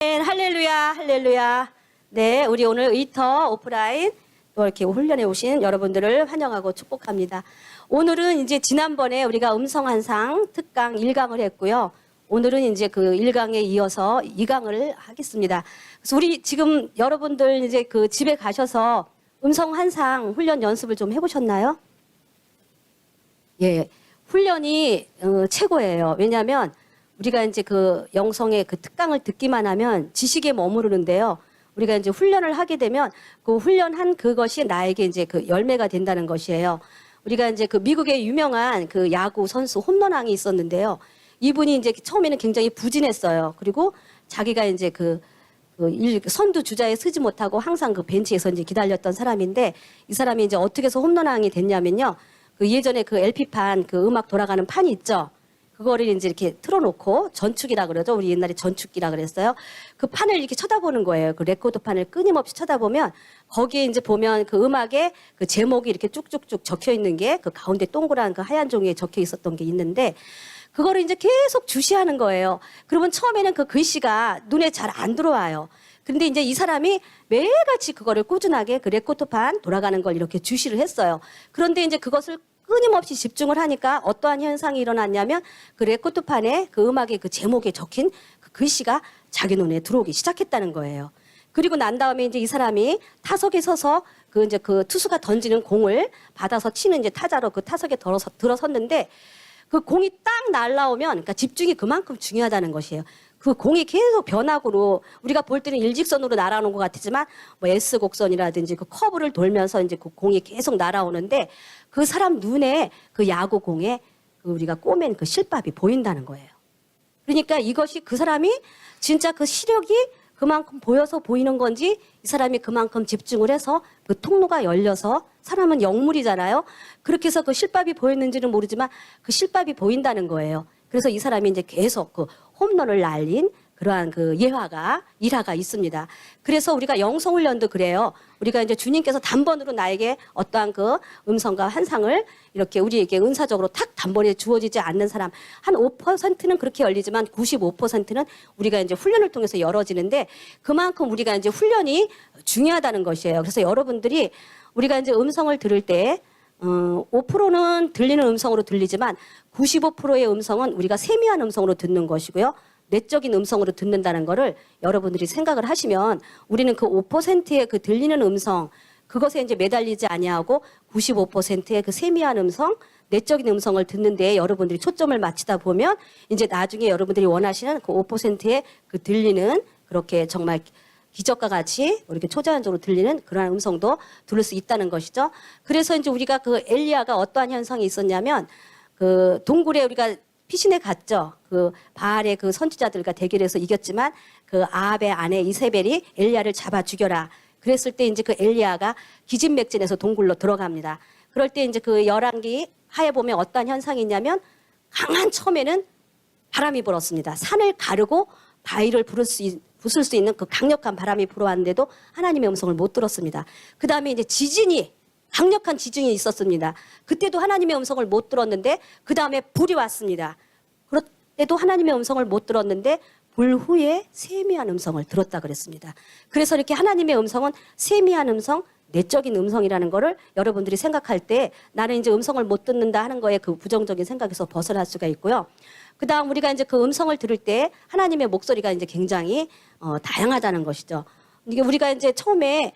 할렐루야, 할렐루야. 네, 우리 오늘 의터 오프라인 또 이렇게 훈련해 오신 여러분들을 환영하고 축복합니다. 오늘은 이제 지난번에 우리가 음성환상 특강 1강을 했고요. 오늘은 이제 그 1강에 이어서 2강을 하겠습니다. 그래서 우리 지금 여러분들 이제 그 집에 가셔서 음성환상 훈련 연습을 좀 해보셨나요? 예, 훈련이 최고예요. 왜냐하면 우리가 이제 그 영성의 그 특강을 듣기만 하면 지식에 머무르는데요. 우리가 이제 훈련을 하게 되면 그 훈련한 그것이 나에게 이제 그 열매가 된다는 것이에요. 우리가 이제 그 미국의 유명한 그 야구 선수 홈런왕이 있었는데요. 이분이 이제 처음에는 굉장히 부진했어요. 그리고 자기가 이제 선두 주자에 서지 못하고 항상 그 벤치에서 이제 기다렸던 사람인데 이 사람이 이제 어떻게 해서 홈런왕이 됐냐면요. 그 예전에 그 LP판 그 음악 돌아가는 판이 있죠. 그거를 이제 이렇게 틀어놓고 전축이라 그러죠. 우리 옛날에 전축기라 그랬어요. 그 판을 이렇게 쳐다보는 거예요. 그 레코드판을 끊임없이 쳐다보면 거기에 이제 보면 그 음악에 그 제목이 이렇게 쭉쭉쭉 적혀 있는 게 그 가운데 동그란 그 하얀 종이에 적혀 있었던 게 있는데 그거를 이제 계속 주시하는 거예요. 그러면 처음에는 그 글씨가 눈에 잘 안 들어와요. 근데 이제 이 사람이 매일같이 그거를 꾸준하게 그 레코드판 돌아가는 걸 이렇게 주시를 했어요. 그런데 이제 그것을 끊임없이 집중을 하니까 어떠한 현상이 일어났냐면 그 레코드판에 그 음악의 그 제목에 적힌 그 글씨가 자기 눈에 들어오기 시작했다는 거예요. 그리고 난 다음에 이제 이 사람이 타석에 서서 그 이제 그 투수가 던지는 공을 받아서 치는 이제 타자로 그 타석에 들어섰는데 그 공이 딱 날라오면 그러니까 집중이 그만큼 중요하다는 것이에요. 그 공이 계속 변화구로 우리가 볼 때는 일직선으로 날아오는 것 같지만 뭐 S 곡선이라든지 그 커브를 돌면서 이제 그 공이 계속 날아오는데 그 사람 눈에 그 야구 공에 그 우리가 꼬맨 그 실밥이 보인다는 거예요. 그러니까 이것이 그 사람이 진짜 그 시력이 그만큼 보여서 보이는 건지 이 사람이 그만큼 집중을 해서 그 통로가 열려서 사람은 영물이잖아요. 그렇게 해서 그 실밥이 보였는지는 모르지만 그 실밥이 보인다는 거예요. 그래서 이 사람이 이제 계속 그 홈런을 날린 그러한 그 일화가 있습니다. 그래서 우리가 영성훈련도 그래요. 우리가 이제 주님께서 단번으로 나에게 어떠한 그 음성과 환상을 이렇게 우리에게 은사적으로 탁 단번에 주어지지 않는 사람 한 5%는 그렇게 열리지만 95%는 우리가 이제 훈련을 통해서 열어지는데 그만큼 우리가 이제 훈련이 중요하다는 것이에요. 그래서 여러분들이 우리가 이제 음성을 들을 때 5%는 들리는 음성으로 들리지만 95%의 음성은 우리가 세미한 음성으로 듣는 것이고요. 내적인 음성으로 듣는다는 거를 여러분들이 생각을 하시면 우리는 그 5%의 그 들리는 음성 그것에 이제 매달리지 아니하고 95%의 그 세미한 음성 내적인 음성을 듣는데 여러분들이 초점을 맞추다 보면 이제 나중에 여러분들이 원하시는 그 5%의 그 들리는 그렇게 정말 기적과 같이 이렇게 초자연적으로 들리는 그러한 음성도 들을 수 있다는 것이죠. 그래서 이제 우리가 그 엘리야가 어떠한 현상이 있었냐면 그 동굴에 우리가 피신해 갔죠. 그 바알의 그 선지자들과 대결해서 이겼지만 그 아합의 아내 이세벨이 엘리야를 잡아 죽여라. 그랬을 때 이제 그 엘리야가 기진맥진해서 동굴로 들어갑니다. 그럴 때 이제 그 열왕기 하에 보면 어떠한 현상이 있냐면 강한 처음에는 바람이 불었습니다. 산을 가르고 바위를 부술 수 있는 그 강력한 바람이 불어왔는데도 하나님의 음성을 못 들었습니다. 그 다음에 이제 강력한 지진이 있었습니다. 그때도 하나님의 음성을 못 들었는데 그 다음에 불이 왔습니다. 그럴 때도 하나님의 음성을 못 들었는데 불 후에 세미한 음성을 들었다 그랬습니다. 그래서 이렇게 하나님의 음성은 세미한 음성, 내적인 음성이라는 거를 여러분들이 생각할 때 나는 이제 음성을 못 듣는다 하는 거에 그 부정적인 생각에서 벗어날 수가 있고요. 그 다음 우리가 이제 그 음성을 들을 때 하나님의 목소리가 이제 굉장히 다양하다는 것이죠. 이게 우리가 이제 처음에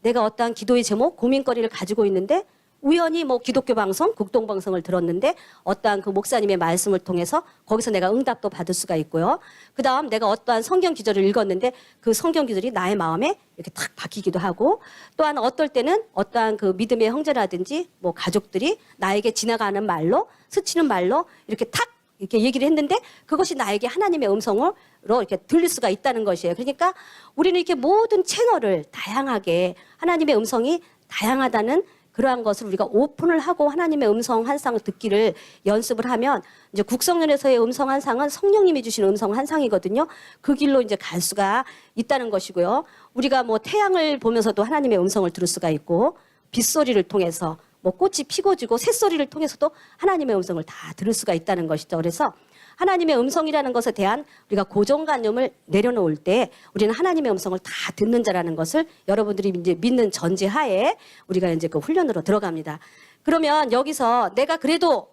내가 어떠한 기도의 제목, 고민거리를 가지고 있는데 우연히 뭐 기독교 방송, 국동방송을 들었는데 어떠한 그 목사님의 말씀을 통해서 거기서 내가 응답도 받을 수가 있고요. 그 다음 내가 어떠한 성경 기절을 읽었는데 그 성경 기절이 나의 마음에 이렇게 탁 박히기도 하고 또한 어떨 때는 어떠한 그 믿음의 형제라든지 뭐 가족들이 나에게 지나가는 말로 스치는 말로 이렇게 탁 이렇게 얘기를 했는데 그것이 나에게 하나님의 음성으로 이렇게 들릴 수가 있다는 것이에요. 그러니까 우리는 이렇게 모든 채널을 다양하게 하나님의 음성이 다양하다는 그러한 것을 우리가 오픈을 하고 하나님의 음성 환상을 듣기를 연습을 하면 이제 국성연에서의 음성 환상은 성령님이 주신 음성 환상이거든요. 그 길로 이제 갈 수가 있다는 것이고요. 우리가 뭐 태양을 보면서도 하나님의 음성을 들을 수가 있고 빗소리를 통해서 뭐 꽃이 피고 지고 새소리를 통해서도 하나님의 음성을 다 들을 수가 있다는 것이죠. 그래서 하나님의 음성이라는 것에 대한 우리가 고정관념을 내려놓을 때 우리는 하나님의 음성을 다 듣는 자라는 것을 여러분들이 이제 믿는 전제하에 우리가 이제 그 훈련으로 들어갑니다. 그러면 여기서 내가 그래도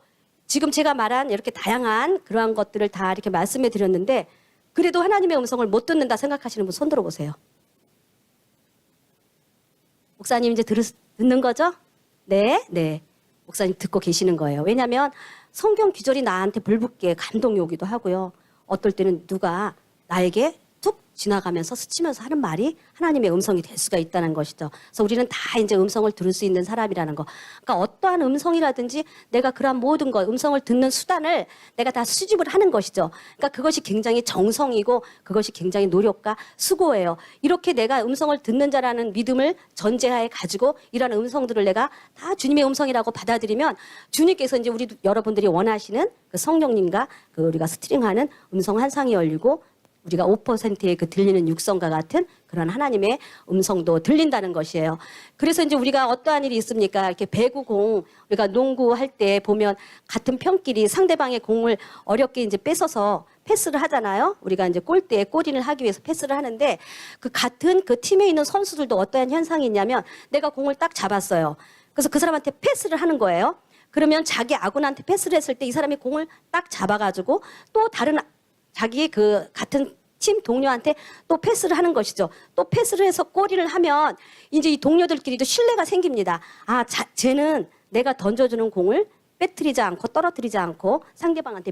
지금 제가 말한 이렇게 다양한 그러한 것들을 다 이렇게 말씀해 드렸는데 그래도 하나님의 음성을 못 듣는다 생각하시는 분 손 들어보세요. 목사님 이제 듣는 거죠? 네, 네. 목사님 듣고 계시는 거예요. 왜냐하면 성경 기절이 나한테 불붙게 감동이 오기도 하고요. 어떨 때는 누가 나에게 툭 지나가면서 스치면서 하는 말이 하나님의 음성이 될 수가 있다는 것이죠. 그래서 우리는 다 이제 음성을 들을 수 있는 사람이라는 거. 그러니까 어떠한 음성이라든지 내가 그러한 모든 것, 음성을 듣는 수단을 내가 다 수집을 하는 것이죠. 그러니까 그것이 굉장히 정성이고 그것이 굉장히 노력과 수고예요. 이렇게 내가 음성을 듣는 자라는 믿음을 전제하에 가지고 이러한 음성들을 내가 다 주님의 음성이라고 받아들이면 주님께서 이제 우리 여러분들이 원하시는 그 성령님과 그 우리가 스트링하는 음성 한 상이 열리고 우리가 5%의 그 들리는 육성과 같은 그런 하나님의 음성도 들린다는 것이에요. 그래서 이제 우리가 어떠한 일이 있습니까? 이렇게 배구공, 우리가 농구할 때 보면 같은 편끼리 상대방의 공을 어렵게 이제 뺏어서 패스를 하잖아요. 우리가 이제 골대에 골인을 하기 위해서 패스를 하는데 그 같은 그 팀에 있는 선수들도 어떠한 현상이 있냐면 내가 공을 딱 잡았어요. 그래서 그 사람한테 패스를 하는 거예요. 그러면 자기 아군한테 패스를 했을 때 이 사람이 공을 딱 잡아가지고 또 다른 자기 그 같은 팀 동료한테 또 패스를 하는 것이죠. 또 패스를 해서 골인을 하면 이제 이 동료들끼리도 신뢰가 생깁니다. 아, 쟤는 내가 던져주는 공을 빼뜨리지 않고 떨어뜨리지 않고 상대방한테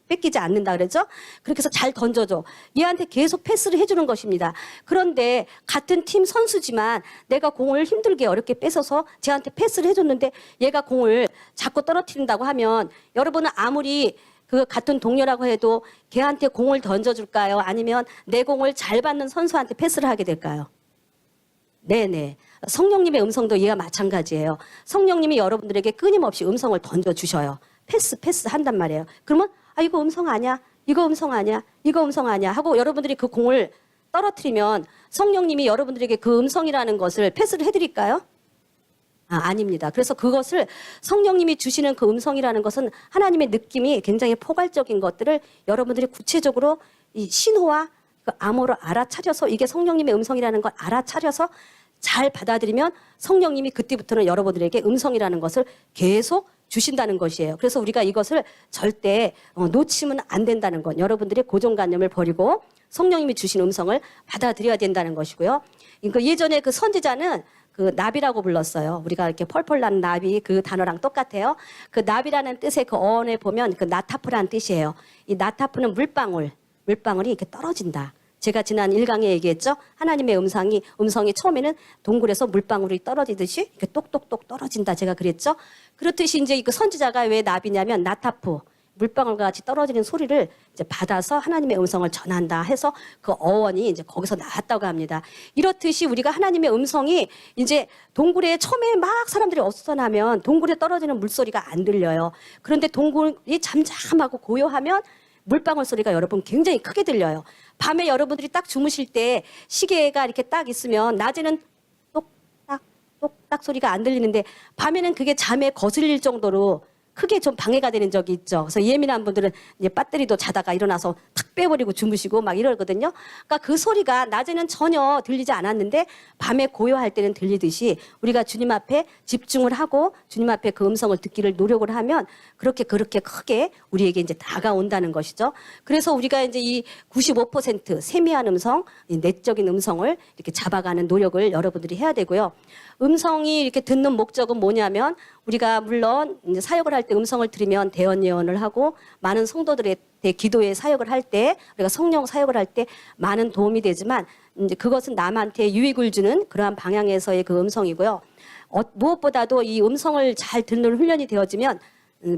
뺏기지 않는다 그러죠. 그렇게 해서 잘 던져줘. 얘한테 계속 패스를 해주는 것입니다. 그런데 같은 팀 선수지만 내가 공을 힘들게 어렵게 뺏어서 쟤한테 패스를 해줬는데 얘가 공을 자꾸 떨어뜨린다고 하면 여러분은 아무리 그 같은 동료라고 해도 걔한테 공을 던져줄까요? 아니면 내 공을 잘 받는 선수한테 패스를 하게 될까요? 네네. 성령님의 음성도 이와 마찬가지예요. 성령님이 여러분들에게 끊임없이 음성을 던져주셔요. 패스 한단 말이에요. 그러면 아 이거 음성 아니야? 이거 음성 아니야? 이거 음성 아니야? 하고 여러분들이 그 공을 떨어뜨리면 성령님이 여러분들에게 그 음성이라는 것을 패스를 해드릴까요? 아닙니다. 그래서 그것을 성령님이 주시는 그 음성이라는 것은 하나님의 느낌이 굉장히 포괄적인 것들을 여러분들이 구체적으로 이 신호와 그 암호로 알아차려서 이게 성령님의 음성이라는 걸 알아차려서 잘 받아들이면 성령님이 그때부터는 여러분들에게 음성이라는 것을 계속 주신다는 것이에요. 그래서 우리가 이것을 절대 놓치면 안 된다는 것. 여러분들의 고정관념을 버리고 성령님이 주신 음성을 받아들여야 된다는 것이고요. 그러니까 예전에 그 선지자는 그 나비라고 불렀어요. 우리가 이렇게 펄펄 나는 나비 그 단어랑 똑같아요. 그 나비라는 뜻의 그 어원에 보면 그 나타프라는 뜻이에요. 이 나타프는 물방울이 이렇게 떨어진다. 제가 지난 1강에 얘기했죠. 하나님의 음성이 처음에는 동굴에서 물방울이 떨어지듯이 이렇게 똑똑똑 떨어진다. 제가 그랬죠. 그렇듯이 이제 그 선지자가 왜 나비냐면 나타프 물방울과 같이 떨어지는 소리를 이제 받아서 하나님의 음성을 전한다 해서 그 어원이 이제 거기서 나왔다고 합니다. 이렇듯이 우리가 하나님의 음성이 이제 동굴에 처음에 막 사람들이 어수선하면 동굴에 떨어지는 물소리가 안 들려요. 그런데 동굴이 잠잠하고 고요하면 물방울 소리가 여러분 굉장히 크게 들려요. 밤에 여러분들이 딱 주무실 때 시계가 이렇게 딱 있으면 낮에는 똑딱 똑딱 소리가 안 들리는데 밤에는 그게 잠에 거슬릴 정도로 크게 좀 방해가 되는 적이 있죠. 그래서 예민한 분들은 이제 배터리도 자다가 일어나서 탁 빼버리고 주무시고 막 이러거든요. 그러니까 그 소리가 낮에는 전혀 들리지 않았는데 밤에 고요할 때는 들리듯이 우리가 주님 앞에 집중을 하고 주님 앞에 그 음성을 듣기를 노력을 하면 그렇게 크게 우리에게 이제 다가온다는 것이죠. 그래서 우리가 이제 이 95% 세미한 음성, 이 내적인 음성을 이렇게 잡아가는 노력을 여러분들이 해야 되고요. 음성이 이렇게 듣는 목적은 뭐냐면 우리가 물론 이제 사역을 할 때 음성을 들으면 대언 예언을 하고 많은 성도들의 기도에 사역을 할 때 우리가 성령 사역을 할 때 많은 도움이 되지만 이제 그것은 남한테 유익을 주는 그러한 방향에서의 그 음성이고요. 무엇보다도 이 음성을 잘 듣는 훈련이 되어지면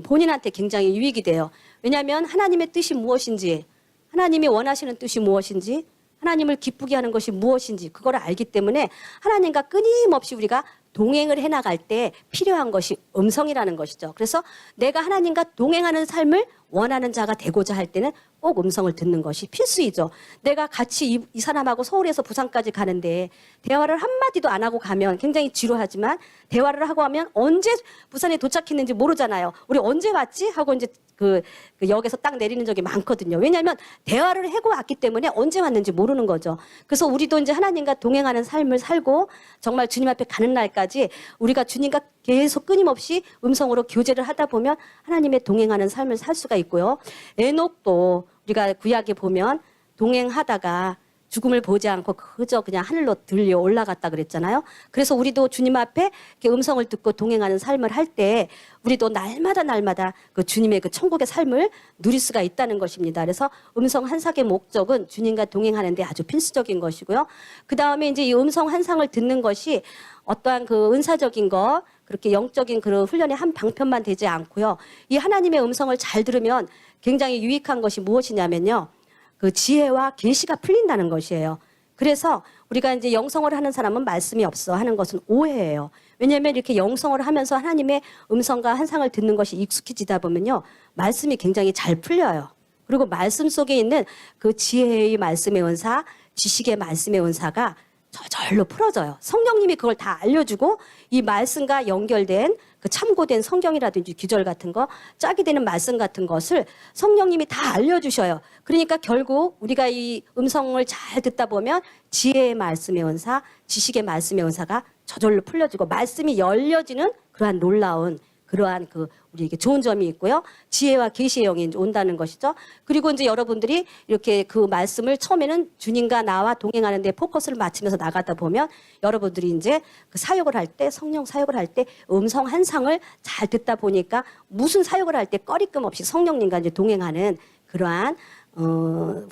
본인한테 굉장히 유익이 돼요. 왜냐하면 하나님의 뜻이 무엇인지 하나님이 원하시는 뜻이 무엇인지 하나님을 기쁘게 하는 것이 무엇인지 그걸 알기 때문에 하나님과 끊임없이 우리가 동행을 해나갈 때 필요한 것이 음성이라는 것이죠. 그래서 내가 하나님과 동행하는 삶을 원하는 자가 되고자 할 때는 꼭 음성을 듣는 것이 필수이죠. 내가 같이 이 사람하고 서울에서 부산까지 가는데 대화를 한마디도 안 하고 가면 굉장히 지루하지만 대화를 하고 하면 언제 부산에 도착했는지 모르잖아요. 우리 언제 왔지? 하고 이제 그 역에서 딱 내리는 적이 많거든요. 왜냐하면 대화를 하고 왔기 때문에 언제 왔는지 모르는 거죠. 그래서 우리도 이제 하나님과 동행하는 삶을 살고 정말 주님 앞에 가는 날까지 우리가 주님과 계속 끊임없이 음성으로 교제를 하다 보면 하나님의 동행하는 삶을 살 수가 있고요. 에녹도 우리가 구약에 보면 동행하다가 죽음을 보지 않고 그저 그냥 하늘로 들려 올라갔다 그랬잖아요. 그래서 우리도 주님 앞에 이렇게 음성을 듣고 동행하는 삶을 할 때 우리도 날마다 그 주님의 그 천국의 삶을 누릴 수가 있다는 것입니다. 그래서 음성 한삭의 목적은 주님과 동행하는 데 아주 필수적인 것이고요. 그 다음에 이제 이 음성 한상을 듣는 것이 어떠한 그 은사적인 거 그렇게 영적인 그런 훈련의 한 방편만 되지 않고요. 이 하나님의 음성을 잘 들으면 굉장히 유익한 것이 무엇이냐면요. 그 지혜와 계시가 풀린다는 것이에요. 그래서 우리가 이제 영성을 하는 사람은 말씀이 없어 하는 것은 오해예요. 왜냐하면 이렇게 영성을 하면서 하나님의 음성과 한상을 듣는 것이 익숙해지다 보면요. 말씀이 굉장히 잘 풀려요. 그리고 말씀 속에 있는 그 지혜의 말씀의 은사, 지식의 말씀의 은사가 저절로 풀어져요. 성령님이 그걸 다 알려주고 이 말씀과 연결된 그 참고된 성경이라든지 규절 같은 거, 짝이 되는 말씀 같은 것을 성령님이 다 알려주셔요. 그러니까 결국 우리가 이 음성을 잘 듣다 보면 지혜의 말씀의 은사, 지식의 말씀의 은사가 저절로 풀려지고 말씀이 열려지는 그러한 놀라운 그러한 그 우리에게 좋은 점이 있고요. 지혜와 계시의 영이 이제 온다는 것이죠. 그리고 이제 여러분들이 이렇게 그 말씀을 처음에는 주님과 나와 동행하는 데 포커스를 맞추면서 나가다 보면 여러분들이 이제 그 사역을 할 때 성령 사역을 할 때 음성 한상을 잘 듣다 보니까 무슨 사역을 할 때 꺼리낌 없이 성령님과 이제 동행하는 그러한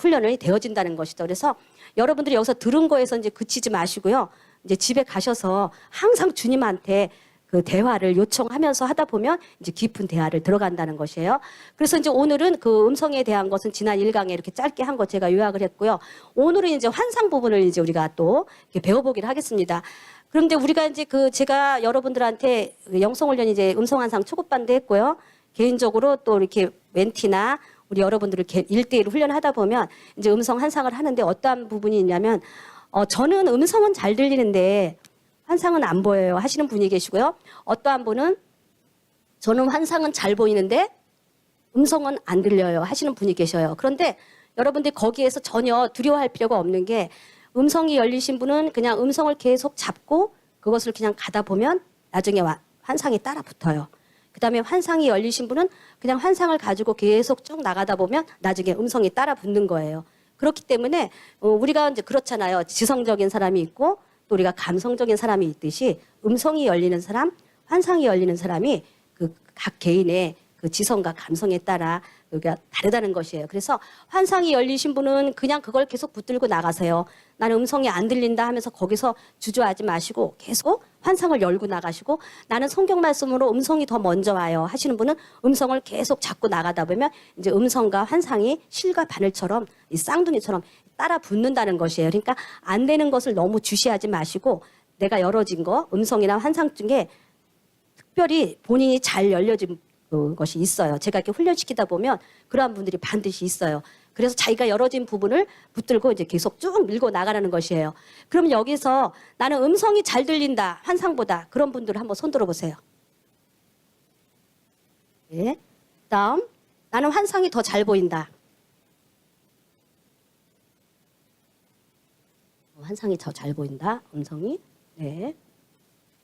훈련이 되어진다는 것이죠. 그래서 여러분들이 여기서 들은 거에서 이제 그치지 마시고요. 이제 집에 가셔서 항상 주님한테 그 대화를 요청하면서 하다 보면 이제 깊은 대화를 들어간다는 것이에요. 그래서 이제 오늘은 그 음성에 대한 것은 지난 1강에 이렇게 짧게 한 거 제가 요약을 했고요. 오늘은 이제 환상 부분을 이제 우리가 또 이렇게 배워보기를 하겠습니다. 그런데 우리가 이제 그 제가 여러분들한테 영성훈련 이제 음성환상 초급반도 했고요. 개인적으로 또 이렇게 멘티나 우리 여러분들을 1대1 훈련하다 보면 이제 음성 환상을 하는데 어떠한 부분이 있냐면 저는 음성은 잘 들리는데 환상은 안 보여요 하시는 분이 계시고요. 어떠한 분은 저는 환상은 잘 보이는데 음성은 안 들려요 하시는 분이 계셔요. 그런데 여러분들 거기에서 전혀 두려워할 필요가 없는 게 음성이 열리신 분은 그냥 음성을 계속 잡고 그것을 그냥 가다 보면 나중에 환상이 따라 붙어요. 그 다음에 환상이 열리신 분은 그냥 환상을 가지고 계속 쭉 나가다 보면 나중에 음성이 따라 붙는 거예요. 그렇기 때문에 우리가 이제 그렇잖아요. 지성적인 사람이 있고 또 우리가 감성적인 사람이 있듯이 음성이 열리는 사람, 환상이 열리는 사람이 그 각 개인의 그 지성과 감성에 따라 여기가 다르다는 것이에요. 그래서 환상이 열리신 분은 그냥 그걸 계속 붙들고 나가세요. 나는 음성이 안 들린다 하면서 거기서 주저하지 마시고 계속 환상을 열고 나가시고 나는 성경 말씀으로 음성이 더 먼저 와요 하시는 분은 음성을 계속 잡고 나가다 보면 이제 음성과 환상이 실과 바늘처럼 이 쌍둥이처럼 따라 붙는다는 것이에요. 그러니까 안 되는 것을 너무 주시하지 마시고 내가 열어진 거 음성이나 환상 중에 특별히 본인이 잘 열려진 것이 있어요. 제가 이렇게 훈련시키다 보면 그러한 분들이 반드시 있어요. 그래서 자기가 열어진 부분을 붙들고 이제 계속 쭉 밀고 나가라는 것이에요. 그럼 여기서 나는 음성이 잘 들린다, 환상보다 그런 분들 한번 손 들어보세요. 네. 다음, 나는 환상이 더 잘 보인다. 환상이 더 잘 보인다, 음성이. 네.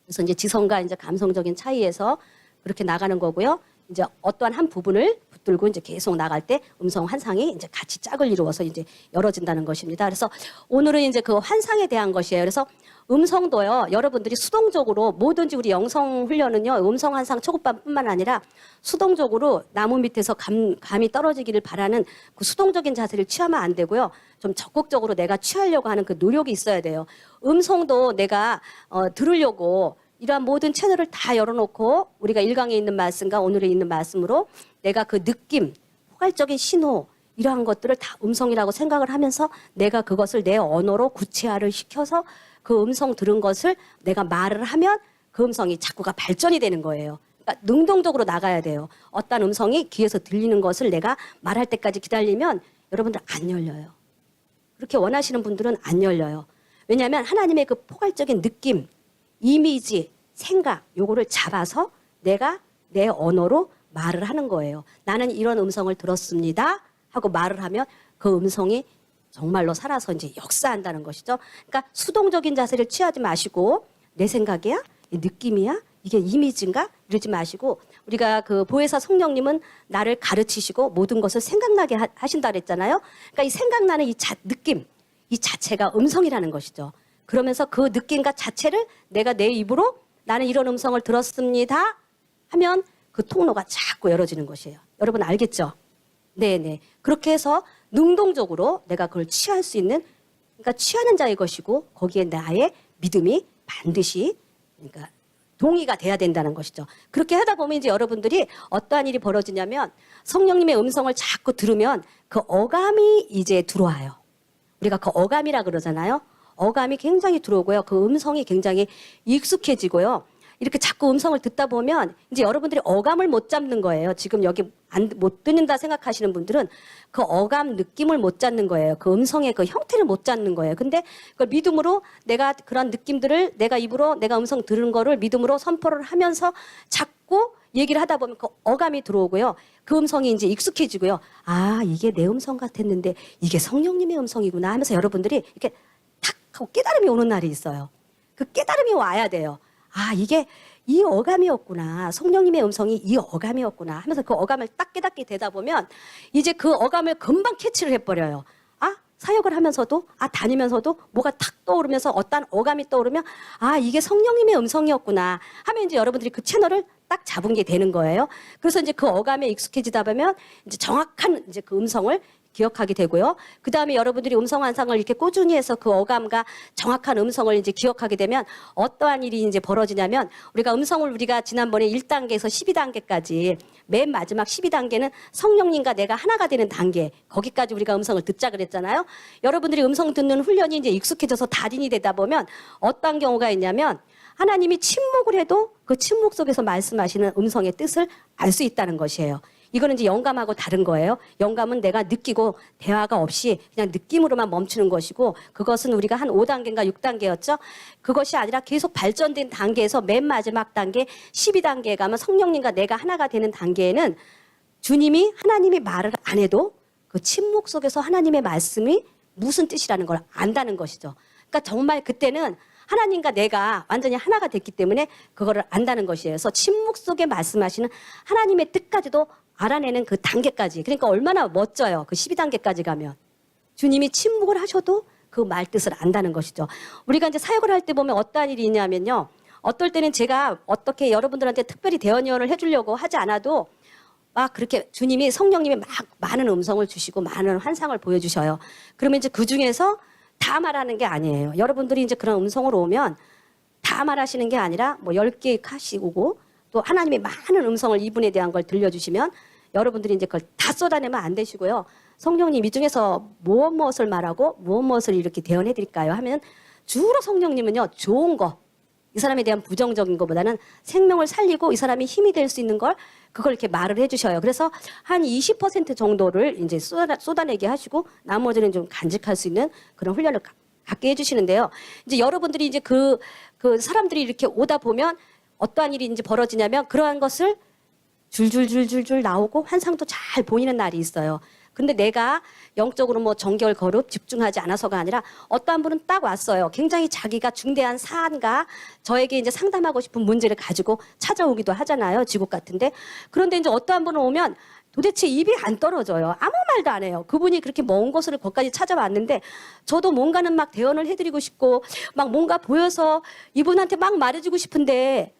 그래서 이제 지성과 이제 감성적인 차이에서 그렇게 나가는 거고요. 이제 어떠한 한 부분을 붙들고 이제 계속 나갈 때 음성 환상이 이제 같이 짝을 이루어서 이제 열어진다는 것입니다. 그래서 오늘은 이제 그 환상에 대한 것이에요. 그래서 음성도요, 여러분들이 수동적으로 뭐든지 우리 영성 훈련은요, 음성 환상 초급반뿐만 아니라 수동적으로 나무 밑에서 감이 떨어지기를 바라는 그 수동적인 자세를 취하면 안 되고요. 좀 적극적으로 내가 취하려고 하는 그 노력이 있어야 돼요. 음성도 내가 들으려고 이러한 모든 채널을 다 열어놓고 우리가 1강에 있는 말씀과 오늘에 있는 말씀으로 내가 그 느낌, 포괄적인 신호 이러한 것들을 다 음성이라고 생각을 하면서 내가 그것을 내 언어로 구체화를 시켜서 그 음성 들은 것을 내가 말을 하면 그 음성이 자꾸가 발전이 되는 거예요. 그러니까 능동적으로 나가야 돼요. 어떤 음성이 귀에서 들리는 것을 내가 말할 때까지 기다리면 여러분들 안 열려요. 그렇게 원하시는 분들은 안 열려요. 왜냐하면 하나님의 그 포괄적인 느낌, 이미지, 생각 요거를 잡아서 내가 내 언어로 말을 하는 거예요. 나는 이런 음성을 들었습니다 하고 말을 하면 그 음성이 정말로 살아서 이제 역사한다는 것이죠. 그러니까 수동적인 자세를 취하지 마시고 내 생각이야? 이 느낌이야? 이게 이미지인가? 이러지 마시고 우리가 그 보혜사 성령님은 나를 가르치시고 모든 것을 생각나게 하신다 그랬잖아요. 그러니까 이 생각나는 이 느낌, 이 자체가 음성이라는 것이죠. 그러면서 그 느낌과 자체를 내가 내 입으로 나는 이런 음성을 들었습니다 하면 그 통로가 자꾸 열어지는 것이에요. 여러분 알겠죠? 네네. 그렇게 해서 능동적으로 내가 그걸 취할 수 있는, 그러니까 취하는 자의 것이고 거기에 나의 믿음이 반드시 그러니까 동의가 돼야 된다는 것이죠. 그렇게 하다 보면 이제 여러분들이 어떠한 일이 벌어지냐면 성령님의 음성을 자꾸 들으면 그 어감이 이제 들어와요. 우리가 그 어감이라 그러잖아요. 어감이 굉장히 들어오고요. 그 음성이 굉장히 익숙해지고요. 이렇게 자꾸 음성을 듣다 보면 이제 여러분들이 어감을 못 잡는 거예요. 지금 여기 못 듣는다 생각하시는 분들은 그 어감 느낌을 못 잡는 거예요. 그 음성의 그 형태를 못 잡는 거예요. 근데 그걸 믿음으로 내가 그런 느낌들을 내가 입으로 내가 음성 들은 거를 믿음으로 선포를 하면서 자꾸 얘기를 하다 보면 그 어감이 들어오고요. 그 음성이 이제 익숙해지고요. 아, 이게 내 음성 같았는데 이게 성령님의 음성이구나 하면서 여러분들이 이렇게 탁 하고 깨달음이 오는 날이 있어요. 그 깨달음이 와야 돼요. 아, 이게 이 어감이었구나. 성령님의 음성이 이 어감이었구나 하면서 그 어감을 딱 깨닫게 되다 보면 이제 그 어감을 금방 캐치를 해버려요. 아, 사역을 하면서도, 다니면서도 뭐가 탁 떠오르면서 어떤 어감이 떠오르면 아, 이게 성령님의 음성이었구나 하면 이제 여러분들이 그 채널을 딱 잡은 게 되는 거예요. 그래서 이제 그 어감에 익숙해지다 보면 이제 정확한 이제 그 음성을 기억하게 되고요. 그 다음에 여러분들이 음성 환상을 이렇게 꾸준히 해서 그 어감과 정확한 음성을 이제 기억하게 되면 어떠한 일이 이제 벌어지냐면 우리가 지난번에 1단계에서 12단계까지 맨 마지막 12단계는 성령님과 내가 하나가 되는 단계 거기까지 우리가 음성을 듣자 그랬잖아요. 여러분들이 음성 듣는 훈련이 이제 익숙해져서 달인이 되다 보면 어떤 경우가 있냐면 하나님이 침묵을 해도 그 침묵 속에서 말씀하시는 음성의 뜻을 알 수 있다는 것이에요. 이거는 이제 영감하고 다른 거예요. 영감은 내가 느끼고 대화가 없이 그냥 느낌으로만 멈추는 것이고 그것은 우리가 한 5단계인가 6단계였죠. 그것이 아니라 계속 발전된 단계에서 맨 마지막 단계 12단계에 가면 성령님과 내가 하나가 되는 단계에는 하나님이 말을 안 해도 그 침묵 속에서 하나님의 말씀이 무슨 뜻이라는 걸 안다는 것이죠. 그러니까 정말 그때는 하나님과 내가 완전히 하나가 됐기 때문에 그거를 안다는 것이에요. 그래서 침묵 속에 말씀하시는 하나님의 뜻까지도 알아내는 그 단계까지. 그러니까 얼마나 멋져요. 그 12단계까지 가면. 주님이 침묵을 하셔도 그 말 뜻을 안다는 것이죠. 우리가 이제 사역을 할 때 보면 어떠한 일이 있냐면요. 어떨 때는 제가 어떻게 여러분들한테 특별히 대언예언을 해주려고 하지 않아도 막 그렇게 성령님이 막 많은 음성을 주시고 많은 환상을 보여주셔요. 그러면 이제 그 중에서 다 말하는 게 아니에요. 여러분들이 이제 그런 음성으로 오면 다 말하시는 게 아니라 뭐 10개의 컷이 오고 또 하나님의 많은 음성을 이분에 대한 걸 들려주시면 여러분들이 이제 그걸 다 쏟아내면 안 되시고요. 성령님 이 중에서 무엇을 말하고 무엇을 이렇게 대언해 드릴까요? 하면 주로 성령님은요. 좋은 거. 이 사람에 대한 부정적인 것보다는 생명을 살리고 이 사람이 힘이 될 수 있는 걸 그걸 이렇게 말을 해주셔요. 그래서 한 20% 정도를 이제 쏟아내게 하시고 나머지는 좀 간직할 수 있는 그런 훈련을 갖게 해주시는데요. 이제 여러분들이 이제 그 사람들이 이렇게 오다 보면 어떠한 일이 이제 벌어지냐면 그러한 것을 줄줄줄줄줄 나오고 환상도 잘 보이는 날이 있어요. 근데 내가 영적으로 뭐 정결 거룩 집중하지 않아서가 아니라 어떠한 분은 딱 왔어요. 굉장히 자기가 중대한 사안과 저에게 이제 상담하고 싶은 문제를 가지고 찾아오기도 하잖아요. 지국 같은데. 그런데 이제 어떠한 분은 오면 도대체 입이 안 떨어져요. 아무 말도 안 해요. 그분이 그렇게 먼 곳을 거기까지 찾아왔는데 저도 뭔가는 막 대언을 해드리고 싶고 막 뭔가 보여서 이분한테 막 말해주고 싶은데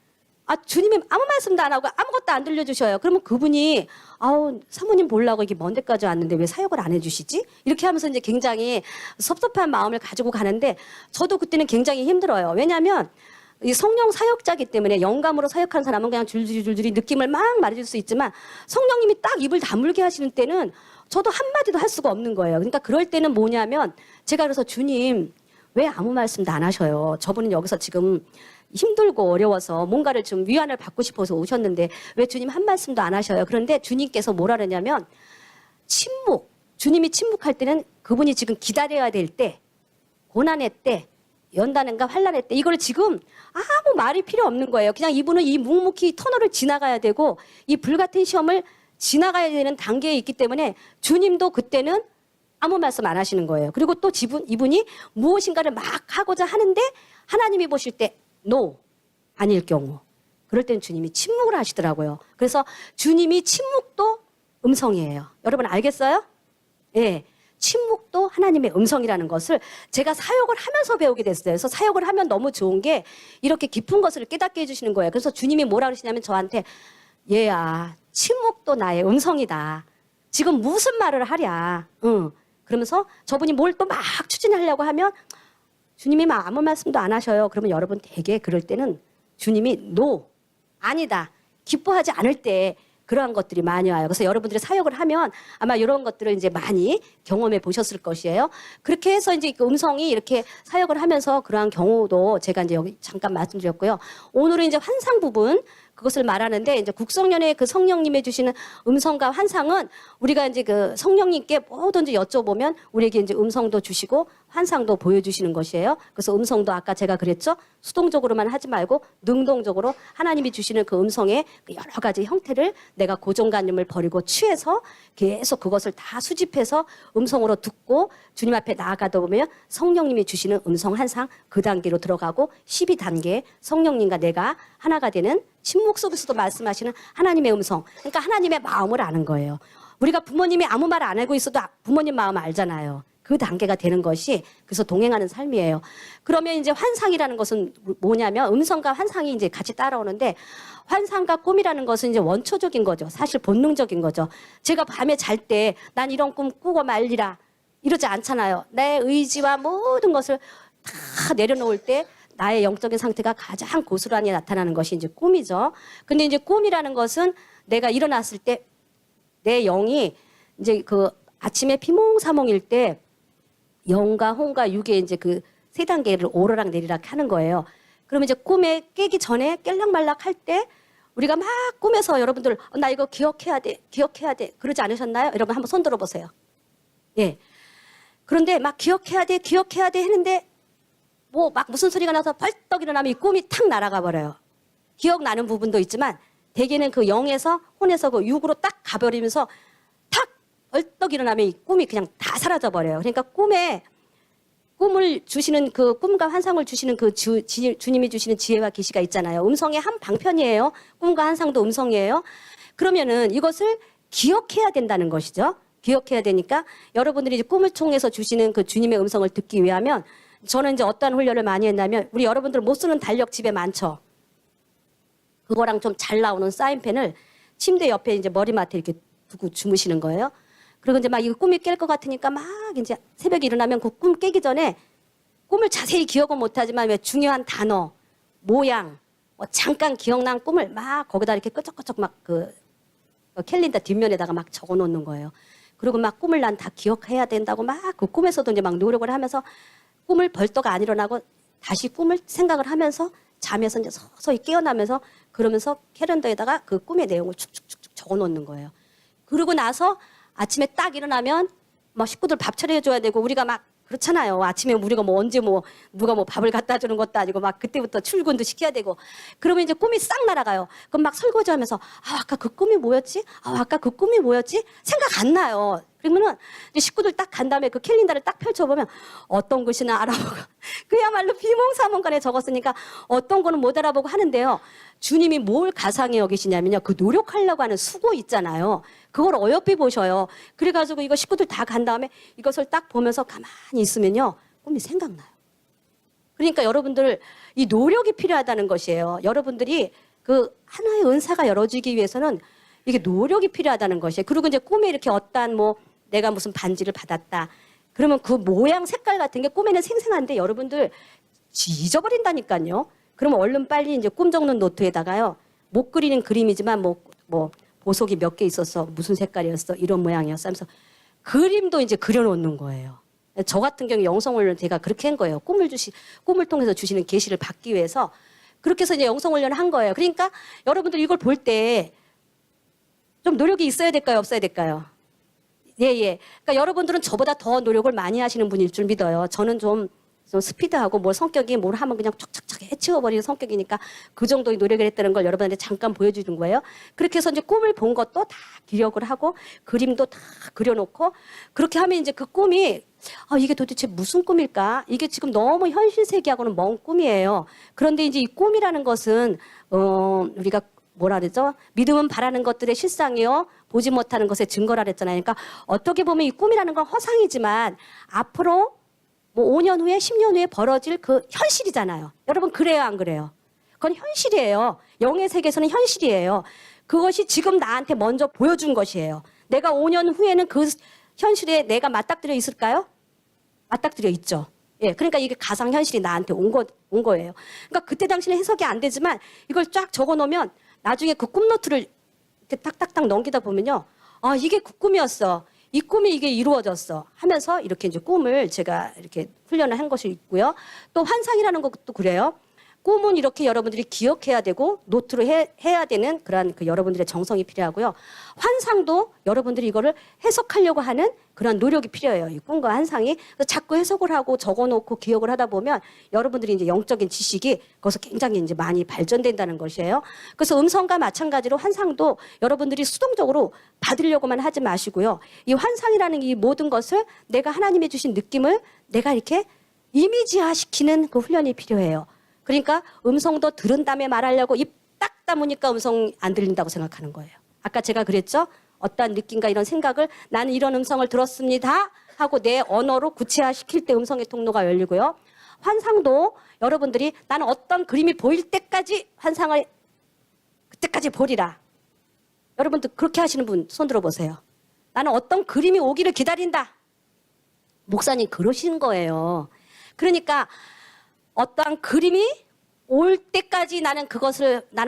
주님이 아무 말씀도 안 하고 아무것도 안 들려주셔요. 그러면 그분이 사모님 보려고 이게 먼 데까지 왔는데 왜 사역을 안 해주시지? 이렇게 하면서 이제 굉장히 섭섭한 마음을 가지고 가는데 저도 그때는 굉장히 힘들어요. 왜냐하면 이 성령 사역자이기 때문에 영감으로 사역한 사람은 그냥 줄줄이 느낌을 막 말해줄 수 있지만 성령님이 딱 입을 다물게 하시는 때는 저도 한마디도 할 수가 없는 거예요. 그러니까 그럴 때는 뭐냐면 제가 그래서 주님 왜 아무 말씀도 안 하셔요? 저분은 여기서 지금 힘들고 어려워서 뭔가를 좀 위안을 받고 싶어서 오셨는데 왜 주님 한 말씀도 안 하셔요? 그런데 주님께서 뭐라 그러냐면 주님이 침묵할 때는 그분이 지금 기다려야 될 때, 고난의 때, 연단인가 환란했대. 이걸 지금 아무 말이 필요 없는 거예요. 그냥 이분은 이 묵묵히 터널을 지나가야 되고 이 불같은 시험을 지나가야 되는 단계에 있기 때문에 주님도 그때는 아무 말씀 안 하시는 거예요. 그리고 또 이분이 무엇인가를 막 하고자 하는데 하나님이 보실 때 no, 아닐 경우 그럴 때는 주님이 침묵을 하시더라고요. 그래서 주님이 침묵도 음성이에요. 여러분 알겠어요? 예. 침묵도 하나님의 음성이라는 것을 제가 사역을 하면서 배우게 됐어요. 그래서 사역을 하면 너무 좋은 게 이렇게 깊은 것을 깨닫게 해주시는 거예요. 그래서 주님이 뭐라 그러시냐면 저한테 얘야 침묵도 나의 음성이다. 지금 무슨 말을 하랴. 응. 그러면서 저분이 뭘 또 막 추진하려고 하면 주님이 막 아무 말씀도 안 하셔요. 그러면 여러분 되게 그럴 때는 주님이 no, 아니다, 기뻐하지 않을 때 그러한 것들이 많이 와요. 그래서 여러분들이 사역을 하면 아마 이런 것들을 이제 많이 경험해 보셨을 것이에요. 그렇게 해서 이제 그 음성이 이렇게 사역을 하면서 그러한 경우도 제가 이제 여기 잠깐 말씀드렸고요. 오늘은 이제 환상 부분 그것을 말하는데 이제 국성연의 그 성령님이 주시는 음성과 환상은 우리가 이제 그 성령님께 뭐든지 여쭤보면 우리에게 이제 음성도 주시고 환상도 보여주시는 것이에요. 그래서 음성도 아까 제가 그랬죠. 수동적으로만 하지 말고 능동적으로 하나님이 주시는 그 음성의 그 여러 가지 형태를 내가 고정관념을 버리고 취해서 계속 그것을 다 수집해서 음성으로 듣고 주님 앞에 나아가다 보면 성령님이 주시는 음성 환상 그 단계로 들어가고 12단계 성령님과 내가 하나가 되는 침묵 속에서도 말씀하시는 하나님의 음성. 그러니까 하나님의 마음을 아는 거예요. 우리가 부모님이 아무 말 안 하고 있어도 부모님 마음 알잖아요. 그 단계가 되는 것이 그래서 동행하는 삶이에요. 그러면 이제 환상이라는 것은 뭐냐면 음성과 환상이 이제 같이 따라오는데 환상과 꿈이라는 것은 이제 원초적인 거죠. 사실 본능적인 거죠. 제가 밤에 잘 때 난 이런 꿈 꾸고 말리라 이러지 않잖아요. 내 의지와 모든 것을 다 내려놓을 때 나의 영적인 상태가 가장 고스란히 나타나는 것이 이제 꿈이죠. 근데 이제 꿈이라는 것은 내가 일어났을 때 내 영이 이제 그 아침에 비몽사몽일 때 영과 혼과 육의 이제 그 세 단계를 오르락 내리락 하는 거예요. 그러면 이제 꿈에 깨기 전에 깰락말락 할 때 우리가 막 꿈에서 여러분들 나 이거 기억해야 돼, 기억해야 돼 그러지 않으셨나요? 여러분 한번 손 들어보세요. 예. 그런데 막 기억해야 돼, 기억해야 돼 했는데 뭐 막 무슨 소리가 나서 벌떡 일어나면 이 꿈이 탁 날아가 버려요. 기억나는 부분도 있지만 대개는 그 영에서 혼에서 그 육으로 딱 가버리면서 탁 벌떡 일어나면 이 꿈이 그냥 다 사라져 버려요. 그러니까 꿈을 주시는 그 꿈과 환상을 주시는 그 주님이 주시는 지혜와 계시가 있잖아요. 음성의 한 방편이에요. 꿈과 환상도 음성이에요. 그러면은 이것을 기억해야 된다는 것이죠. 기억해야 되니까 여러분들이 이제 꿈을 통해서 주시는 그 주님의 음성을 듣기 위하면 저는 이제 어떠한 훈련을 많이 했냐면 우리 여러분들 못 쓰는 달력 집에 많죠. 그거랑 좀 잘 나오는 사인펜을 침대 옆에 이제 머리맡에 이렇게 두고 주무시는 거예요. 그리고 이제 막 이거 꿈이 깰 것 같으니까 막 이제 새벽에 일어나면 그 꿈 깨기 전에 꿈을 자세히 기억은 못하지만 왜 중요한 단어, 모양, 뭐 잠깐 기억난 꿈을 막 거기다 이렇게 끄적끄적 막 그 캘린더 뒷면에다가 막 적어 놓는 거예요. 그리고 막 꿈을 난 다 기억해야 된다고 막 그 꿈에서도 이제 막 노력을 하면서 꿈을 벌떡 안 일어나고 다시 꿈을 생각을 하면서 잠에서 이제 서서히 깨어나면서 그러면서 캘린더에다가 그 꿈의 내용을 축축축축 적어 놓는 거예요. 그러고 나서 아침에 딱 일어나면 뭐 식구들 밥 차려줘야 되고 우리가 막 그렇잖아요. 아침에 우리가 뭐 언제 뭐 누가 뭐 밥을 갖다 주는 것도 아니고 막 그때부터 출근도 시켜야 되고 그러면 이제 꿈이 싹 날아가요. 그럼 막 설거지하면서 아까 그 꿈이 뭐였지? 아까 그 꿈이 뭐였지? 생각 안 나요. 그러면은 이제 식구들 딱 간 다음에 그 캘린더를 딱 펼쳐보면 어떤 것이나 알아보고 그야말로 비몽사몽간에 적었으니까 어떤 거는 못 알아보고 하는데요. 주님이 뭘 가상에 여기시냐면요. 그 노력하려고 하는 수고 있잖아요. 그걸 어여삐 보셔요. 그래가지고 이거 식구들 다 간 다음에 이것을 딱 보면서 가만히 있으면요. 꿈이 생각나요. 그러니까 여러분들 이 노력이 필요하다는 것이에요. 여러분들이 그 하나의 은사가 열어지기 위해서는 이게 노력이 필요하다는 것이에요. 그리고 이제 꿈에 이렇게 어떠한 뭐 내가 무슨 반지를 받았다. 그러면 그 모양 색깔 같은 게 꿈에는 생생한데 여러분들 잊어버린다니까요. 그러면 얼른 빨리 이제 꿈 적는 노트에다가요. 못 그리는 그림이지만 뭐 보석이 몇 개 있었어. 무슨 색깔이었어. 이런 모양이었어. 하면서 그림도 이제 그려놓는 거예요. 저 같은 경우 영성훈련 제가 그렇게 한 거예요. 꿈을 통해서 주시는 계시를 받기 위해서 그렇게 해서 이제 영성훈련을 한 거예요. 그러니까 여러분들 이걸 볼 때 좀 노력이 있어야 될까요? 없어야 될까요? 예. 그러니까 여러분들은 저보다 더 노력을 많이 하시는 분일 줄 믿어요. 저는 좀 좀 스피드하고 뭘 성격이 뭘 하면 그냥 촉촉촉 해치워버리는 성격이니까 그 정도의 노력을 했다는 걸 여러분한테 잠깐 보여주는 거예요. 그렇게 해서 이제 꿈을 본 것도 다 기억을 하고 그림도 다 그려놓고 그렇게 하면 이제 그 꿈이 이게 도대체 무슨 꿈일까? 이게 지금 너무 현실세계하고는 먼 꿈이에요. 그런데 이제 이 꿈이라는 것은 우리가 뭐라 그러죠? 믿음은 바라는 것들의 실상이요. 보지 못하는 것의 증거라 그랬잖아요. 그러니까 어떻게 보면 이 꿈이라는 건 허상이지만 앞으로 뭐 5년 후에 10년 후에 벌어질 그 현실이잖아요. 여러분 그래요 안 그래요? 그건 현실이에요. 영의 세계에서는 현실이에요. 그것이 지금 나한테 먼저 보여준 것이에요. 내가 5년 후에는 그 현실에 내가 맞닥뜨려 있을까요? 맞닥뜨려 있죠. 예, 그러니까 이게 가상 현실이 나한테 온 거예요. 그러니까 그때 당시는 해석이 안 되지만 이걸 쫙 적어 놓으면 나중에 그 꿈노트를 이렇게 딱딱딱 넘기다 보면요. 이게 그 꿈이었어. 이 꿈이 이게 이루어졌어 하면서 이렇게 이제 꿈을 제가 이렇게 훈련을 한 것이 있고요. 또 환상이라는 것도 그래요. 꿈은 이렇게 여러분들이 기억해야 되고 노트로 해야 되는 그런 그 여러분들의 정성이 필요하고요. 환상도 여러분들이 이거를 해석하려고 하는 그런 노력이 필요해요. 이 꿈과 환상이. 그래서 자꾸 해석을 하고 적어놓고 기억을 하다 보면 여러분들이 이제 영적인 지식이 거기서 굉장히 이제 많이 발전된다는 것이에요. 그래서 음성과 마찬가지로 환상도 여러분들이 수동적으로 받으려고만 하지 마시고요. 이 환상이라는 이 모든 것을 내가 하나님이 주신 느낌을 내가 이렇게 이미지화시키는 그 훈련이 필요해요. 그러니까 음성도 들은 다음에 말하려고 입 딱 다무니까 음성 안 들린다고 생각하는 거예요. 아까 제가 그랬죠? 어떠한 느낌과 이런 생각을 나는 이런 음성을 들었습니다 하고 내 언어로 구체화시킬 때 음성의 통로가 열리고요. 환상도 여러분들이 나는 어떤 그림이 보일 때까지 환상을 그때까지 보리라. 여러분들 그렇게 하시는 분 손 들어보세요. 나는 어떤 그림이 오기를 기다린다. 목사님 그러시는 거예요. 그러니까 어떠한 그림이 올 때까지 나는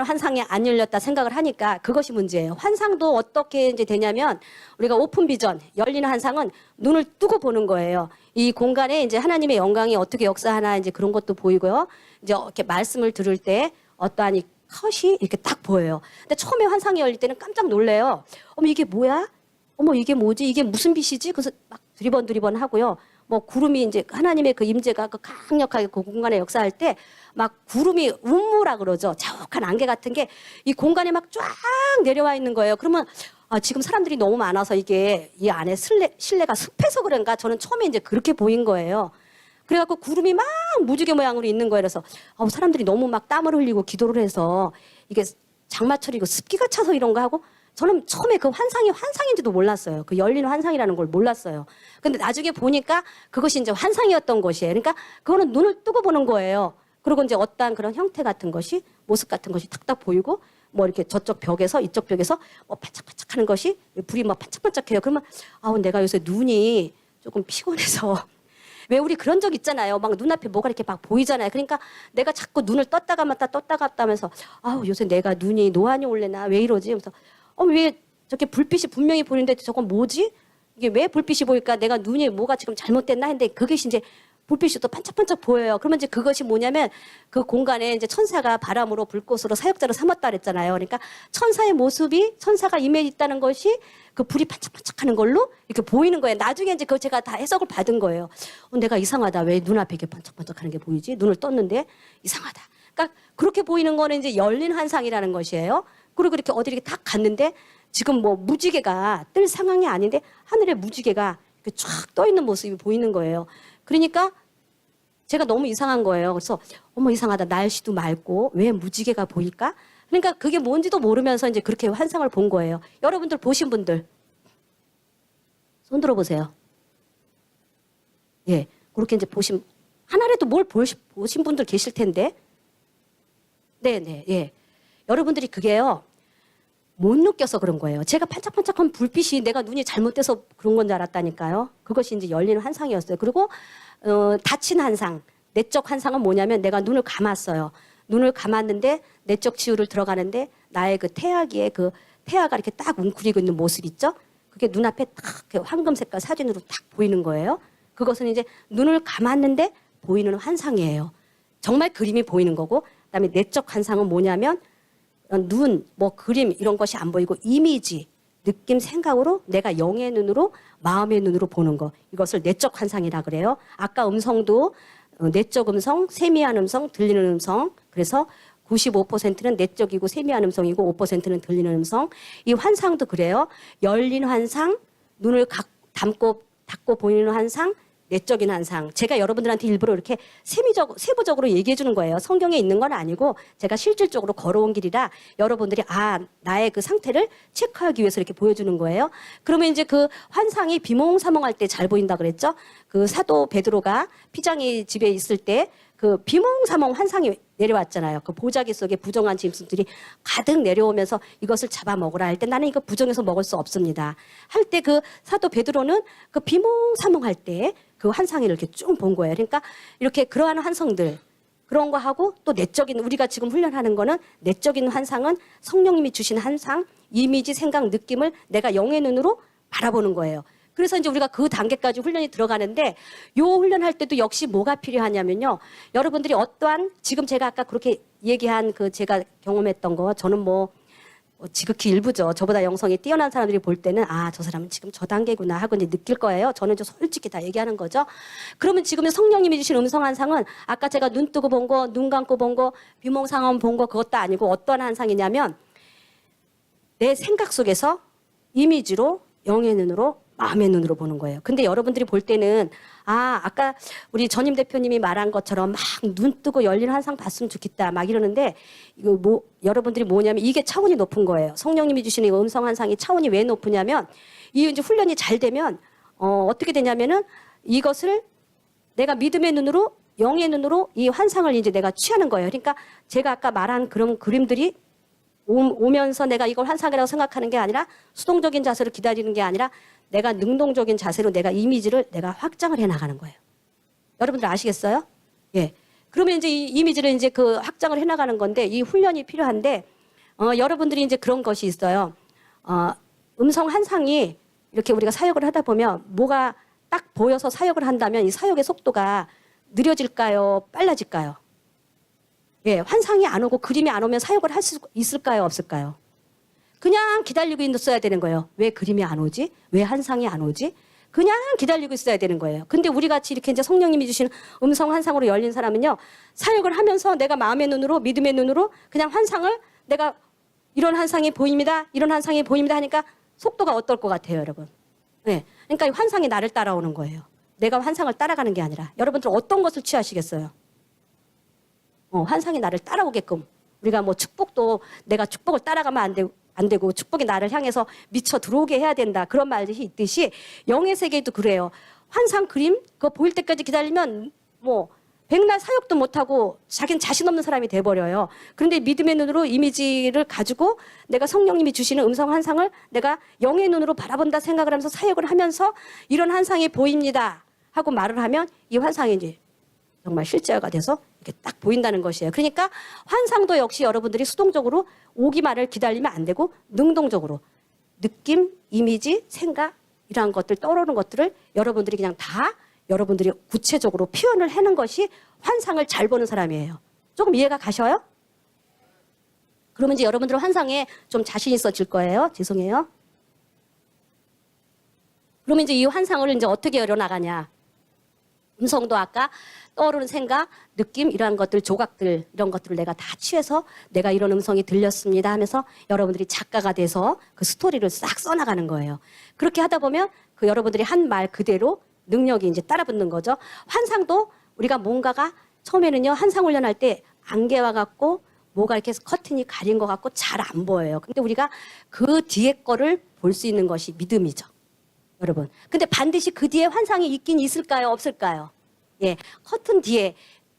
환상에 안 열렸다 생각을 하니까 그것이 문제예요. 환상도 어떻게 이제 되냐면 우리가 오픈 비전, 열리는 환상은 눈을 뜨고 보는 거예요. 이 공간에 이제 하나님의 영광이 어떻게 역사하나 이제 그런 것도 보이고요. 이제 이렇게 말씀을 들을 때 어떠한 이 컷이 이렇게 딱 보여요. 근데 처음에 환상이 열릴 때는 깜짝 놀래요. 어머 이게 뭐야? 어머 이게 뭐지? 이게 무슨 빛이지? 그래서 막 두리번 하고요. 뭐 구름이 이제 하나님의 그 임재가 그 강력하게 그 공간에 역사할 때 막 구름이 운무라 그러죠. 자욱한 안개 같은 게 이 공간에 막 쫙 내려와 있는 거예요. 그러면 지금 사람들이 너무 많아서 이게 이 안에 실내가 습해서 그런가 저는 처음에 이제 그렇게 보인 거예요. 그래갖고 구름이 막 무지개 모양으로 있는 거예요. 그래서 사람들이 너무 막 땀을 흘리고 기도를 해서 이게 장마철이고 습기가 차서 이런가 하고 저는 처음에 그 환상이 환상인지도 몰랐어요. 그 열리는 환상이라는 걸 몰랐어요. 근데 나중에 보니까 그것이 이제 환상이었던 것이에요. 그러니까 그거는 눈을 뜨고 보는 거예요. 그리고 이제 어떠한 그런 형태 같은 것이 모습 같은 것이 탁탁 보이고 뭐 이렇게 저쪽 벽에서 이쪽 벽에서 뭐 반짝반짝 하는 것이 불이 막 반짝반짝해요. 그러면 내가 요새 눈이 조금 피곤해서 왜 우리 그런 적 있잖아요. 막 눈앞에 뭐가 이렇게 막 보이잖아요. 그러니까 내가 자꾸 눈을 떴다 갔다 하면서 요새 내가 눈이 노안이 올래나 왜 이러지? 그래서 왜 저렇게 불빛이 분명히 보이는데 저건 뭐지? 이게 왜 불빛이 보일까? 내가 눈이 뭐가 지금 잘못됐나 했는데 그것이 이제 불빛이 또 반짝반짝 보여요. 그러면 이제 그것이 뭐냐면 그 공간에 이제 천사가 바람으로 불꽃으로 사역자로 삼았다 그랬잖아요. 그러니까 천사의 모습이 천사가 임해 있다는 것이 그 불이 반짝반짝하는 걸로 이렇게 보이는 거예요. 나중에 이제 그거 제가 다 해석을 받은 거예요. 내가 이상하다. 왜 눈앞에 이렇게 반짝반짝하는 게 보이지? 눈을 떴는데 이상하다. 그러니까 그렇게 보이는 거는 이제 열린 환상이라는 것이에요. 그리고 이렇게 어디 이렇게 딱 갔는데 지금 뭐 무지개가 뜰 상황이 아닌데 하늘에 무지개가 이렇게 쫙 떠 있는 모습이 보이는 거예요. 그러니까 제가 너무 이상한 거예요. 그래서 이상하다. 날씨도 맑고 왜 무지개가 보일까? 그러니까 그게 뭔지도 모르면서 이제 그렇게 환상을 본 거예요. 여러분들 보신 분들 손 들어보세요. 예, 그렇게 이제 하나라도 뭘 보신 분들 계실 텐데. 네네, 예. 여러분들이 그게요. 못 느껴서 그런 거예요. 제가 반짝반짝한 불빛이 내가 눈이 잘못돼서 그런 건 줄 알았다니까요. 그것이 이제 열리는 환상이었어요. 그리고 닫힌 환상, 내적 환상은 뭐냐면 내가 눈을 감았어요. 눈을 감았는데 내적 치유를 들어가는데 나의 그 태아기에 그 태아가 이렇게 딱 웅크리고 있는 모습 있죠? 그게 눈앞에 딱 황금 색깔 사진으로 딱 보이는 거예요. 그것은 이제 눈을 감았는데 보이는 환상이에요. 정말 그림이 보이는 거고 그다음에 내적 환상은 뭐냐면 눈, 뭐 그림 이런 것이 안 보이고 이미지, 느낌, 생각으로 내가 영의 눈으로 마음의 눈으로 보는 거. 이것을 내적 환상이라 그래요. 아까 음성도 내적 음성, 세미한 음성, 들리는 음성. 그래서 95%는 내적이고 세미한 음성이고 5%는 들리는 음성. 이 환상도 그래요. 열린 환상, 눈을 닫고 보이는 환상, 내적인 환상. 제가 여러분들한테 일부러 이렇게 세부적으로 얘기해 주는 거예요. 성경에 있는 건 아니고 제가 실질적으로 걸어온 길이라 여러분들이 나의 그 상태를 체크하기 위해서 이렇게 보여주는 거예요. 그러면 이제 그 환상이 비몽사몽할 때 잘 보인다 그랬죠. 그 사도 베드로가 피장이 집에 있을 때 그 비몽사몽 환상이 내려왔잖아요. 그 보자기 속에 부정한 짐승들이 가득 내려오면서 이것을 잡아먹으라 할 때 나는 이거 부정해서 먹을 수 없습니다. 할 때 그 사도 베드로는 그 비몽사몽할 때 그 환상을 이렇게 쭉 본 거예요. 그러니까 이렇게 그러한 환상들 그런 거 하고 또 내적인 우리가 지금 훈련하는 거는 내적인 환상은 성령님이 주신 환상, 이미지, 생각, 느낌을 내가 영의 눈으로 바라보는 거예요. 그래서 이제 우리가 그 단계까지 훈련이 들어가는데 요 훈련할 때도 역시 뭐가 필요하냐면요. 여러분들이 어떠한 지금 제가 아까 그렇게 얘기한 그 제가 경험했던 거 저는 뭐 지극히 일부죠. 저보다 영성이 뛰어난 사람들이 볼 때는 저 사람은 지금 저 단계구나 하고 이제 느낄 거예요. 저는 좀 솔직히 다 얘기하는 거죠. 그러면 지금 성령님이 주신 음성 환상은 아까 제가 눈 뜨고 본 거, 눈 감고 본 거, 비몽사몽 본 거 그것도 아니고 어떤 환상이냐면 내 생각 속에서 이미지로 영의 눈으로 마음의 눈으로 보는 거예요. 근데 여러분들이 볼 때는 아까 우리 전임 대표님이 말한 것처럼 막 눈 뜨고 열린 환상 봤으면 좋겠다 막 이러는데 이거 여러분들이 뭐냐면 이게 차원이 높은 거예요. 성령님이 주시는 이 음성 환상이 차원이 왜 높으냐면 이 이제 훈련이 잘 되면 어떻게 되냐면은 이것을 내가 믿음의 눈으로 영의 눈으로 이 환상을 이제 내가 취하는 거예요. 그러니까 제가 아까 말한 그런 그림들이 오면서 내가 이걸 환상이라고 생각하는 게 아니라 수동적인 자세로 기다리는 게 아니라 내가 능동적인 자세로 내가 이미지를 내가 확장을 해 나가는 거예요. 여러분들 아시겠어요? 예. 그러면 이제 이 이미지를 이제 그 확장을 해 나가는 건데 이 훈련이 필요한데 여러분들이 이제 그런 것이 있어요. 음성 환상이 이렇게 우리가 사역을 하다 보면 뭐가 딱 보여서 사역을 한다면 이 사역의 속도가 느려질까요? 빨라질까요? 예, 환상이 안 오고 그림이 안 오면 사역을 할 수 있을까요? 없을까요? 그냥 기다리고 있어야 되는 거예요. 왜 그림이 안 오지? 왜 환상이 안 오지? 그냥 기다리고 있어야 되는 거예요. 근데 우리 같이 이렇게 이제 성령님이 주시는 음성 환상으로 열린 사람은요, 사역을 하면서 내가 마음의 눈으로, 믿음의 눈으로 그냥 환상을 내가 이런 환상이 보입니다. 이런 환상이 보입니다 하니까 속도가 어떨 것 같아요, 여러분? 네. 그러니까 이 환상이 나를 따라오는 거예요. 내가 환상을 따라가는 게 아니라. 여러분들 어떤 것을 취하시겠어요? 환상이 나를 따라오게끔. 우리가 뭐 축복도 내가 축복을 따라가면 안 되고 축복이 나를 향해서 미쳐 들어오게 해야 된다. 그런 말이 있듯이 영의 세계도 그래요. 환상 그림 그거 보일 때까지 기다리면 뭐 백날 사역도 못하고 자기는 자신 없는 사람이 돼버려요. 그런데 믿음의 눈으로 이미지를 가지고 내가 성령님이 주시는 음성 환상을 내가 영의 눈으로 바라본다 생각을 하면서 사역을 하면서 이런 환상이 보입니다 하고 말을 하면 이 환상이 이제 정말 실제가 돼서 이렇게 딱 보인다는 것이에요. 그러니까 환상도 역시 여러분들이 수동적으로 오기만을 기다리면 안 되고 능동적으로 느낌, 이미지, 생각 이러한 것들 떠오르는 것들을 여러분들이 그냥 다 여러분들이 구체적으로 표현을 하는 것이 환상을 잘 보는 사람이에요. 조금 이해가 가셔요? 그러면 이제 여러분들은 환상에 좀 자신 있어질 거예요. 죄송해요. 그러면 이제 이 환상을 이제 어떻게 열어나가냐. 음성도 아까 떠오르는 생각, 느낌 이러한 것들, 조각들 이런 것들을 내가 다 취해서 내가 이런 음성이 들렸습니다 하면서 여러분들이 작가가 돼서 그 스토리를 싹 써나가는 거예요. 그렇게 하다 보면 그 여러분들이 한 말 그대로 능력이 이제 따라붙는 거죠. 환상도 우리가 뭔가가 처음에는요 환상 훈련할 때 안개와 같고 뭐가 이렇게 커튼이 가린 것 같고 잘 안 보여요. 근데 우리가 그 뒤에 거를 볼 수 있는 것이 믿음이죠. 여러분. 근데 반드시 그 뒤에 환상이 있긴 있을까요? 없을까요? 예. 커튼 뒤에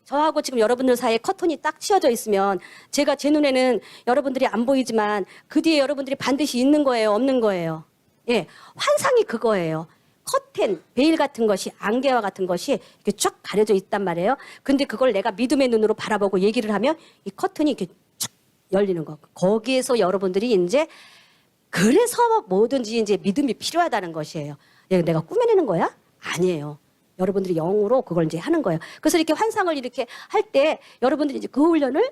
저하고 지금 여러분들 사이에 커튼이 딱 치어져 있으면 제가 제 눈에는 여러분들이 안 보이지만 그 뒤에 여러분들이 반드시 있는 거예요? 없는 거예요? 예. 환상이 그거예요. 커튼, 베일 같은 것이 안개와 같은 것이 이렇게 쫙 가려져 있단 말이에요. 근데 그걸 내가 믿음의 눈으로 바라보고 얘기를 하면 이 커튼이 이렇게 쫙 열리는 거. 거기에서 여러분들이 이제 그래서 뭐든지 이제 믿음이 필요하다는 것이에요. 내가 꾸며내는 거야? 아니에요. 여러분들이 영으로 그걸 이제 하는 거예요. 그래서 이렇게 환상을 이렇게 할 때 여러분들이 이제 그 훈련을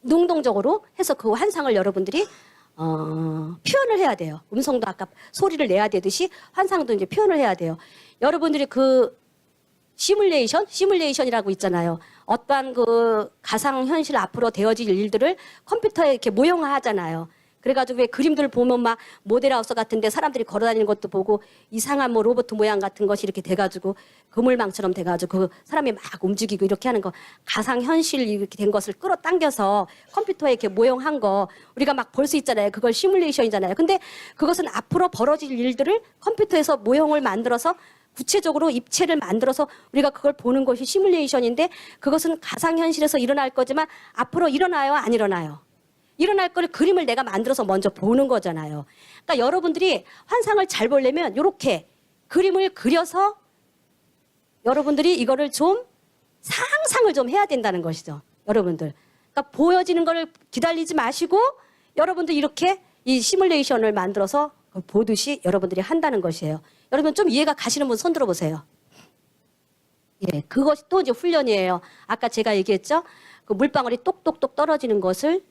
능동적으로 해서 그 환상을 여러분들이 표현을 해야 돼요. 음성도 아까 소리를 내야 되듯이 환상도 이제 표현을 해야 돼요. 여러분들이 그 시뮬레이션이라고 있잖아요. 어떠한 그 가상현실 앞으로 되어질 일들을 컴퓨터에 이렇게 모형화하잖아요. 그래가지고 왜 그림들 보면 막 모델하우스 같은데 사람들이 걸어다니는 것도 보고 이상한 뭐 로봇 모양 같은 것이 이렇게 돼가지고 그물망처럼 돼가지고 그 사람이 막 움직이고 이렇게 하는 거 가상현실 이렇게 된 것을 끌어당겨서 컴퓨터에 이렇게 모형한 거 우리가 막 볼 수 있잖아요. 그걸 시뮬레이션이잖아요. 근데 그것은 앞으로 벌어질 일들을 컴퓨터에서 모형을 만들어서 구체적으로 입체를 만들어서 우리가 그걸 보는 것이 시뮬레이션인데 그것은 가상현실에서 일어날 거지만 앞으로 일어나요? 안 일어나요? 일어날 걸 그림을 내가 만들어서 먼저 보는 거잖아요. 그러니까 여러분들이 환상을 잘 보려면 이렇게 그림을 그려서 여러분들이 이거를 좀 상상을 좀 해야 된다는 것이죠. 여러분들. 그러니까 보여지는 걸 기다리지 마시고 여러분들 이렇게 이 시뮬레이션을 만들어서 보듯이 여러분들이 한다는 것이에요. 여러분 좀 이해가 가시는 분 손 들어보세요. 예, 그것이 또 이제 훈련이에요. 아까 제가 얘기했죠. 그 물방울이 똑똑똑 떨어지는 것을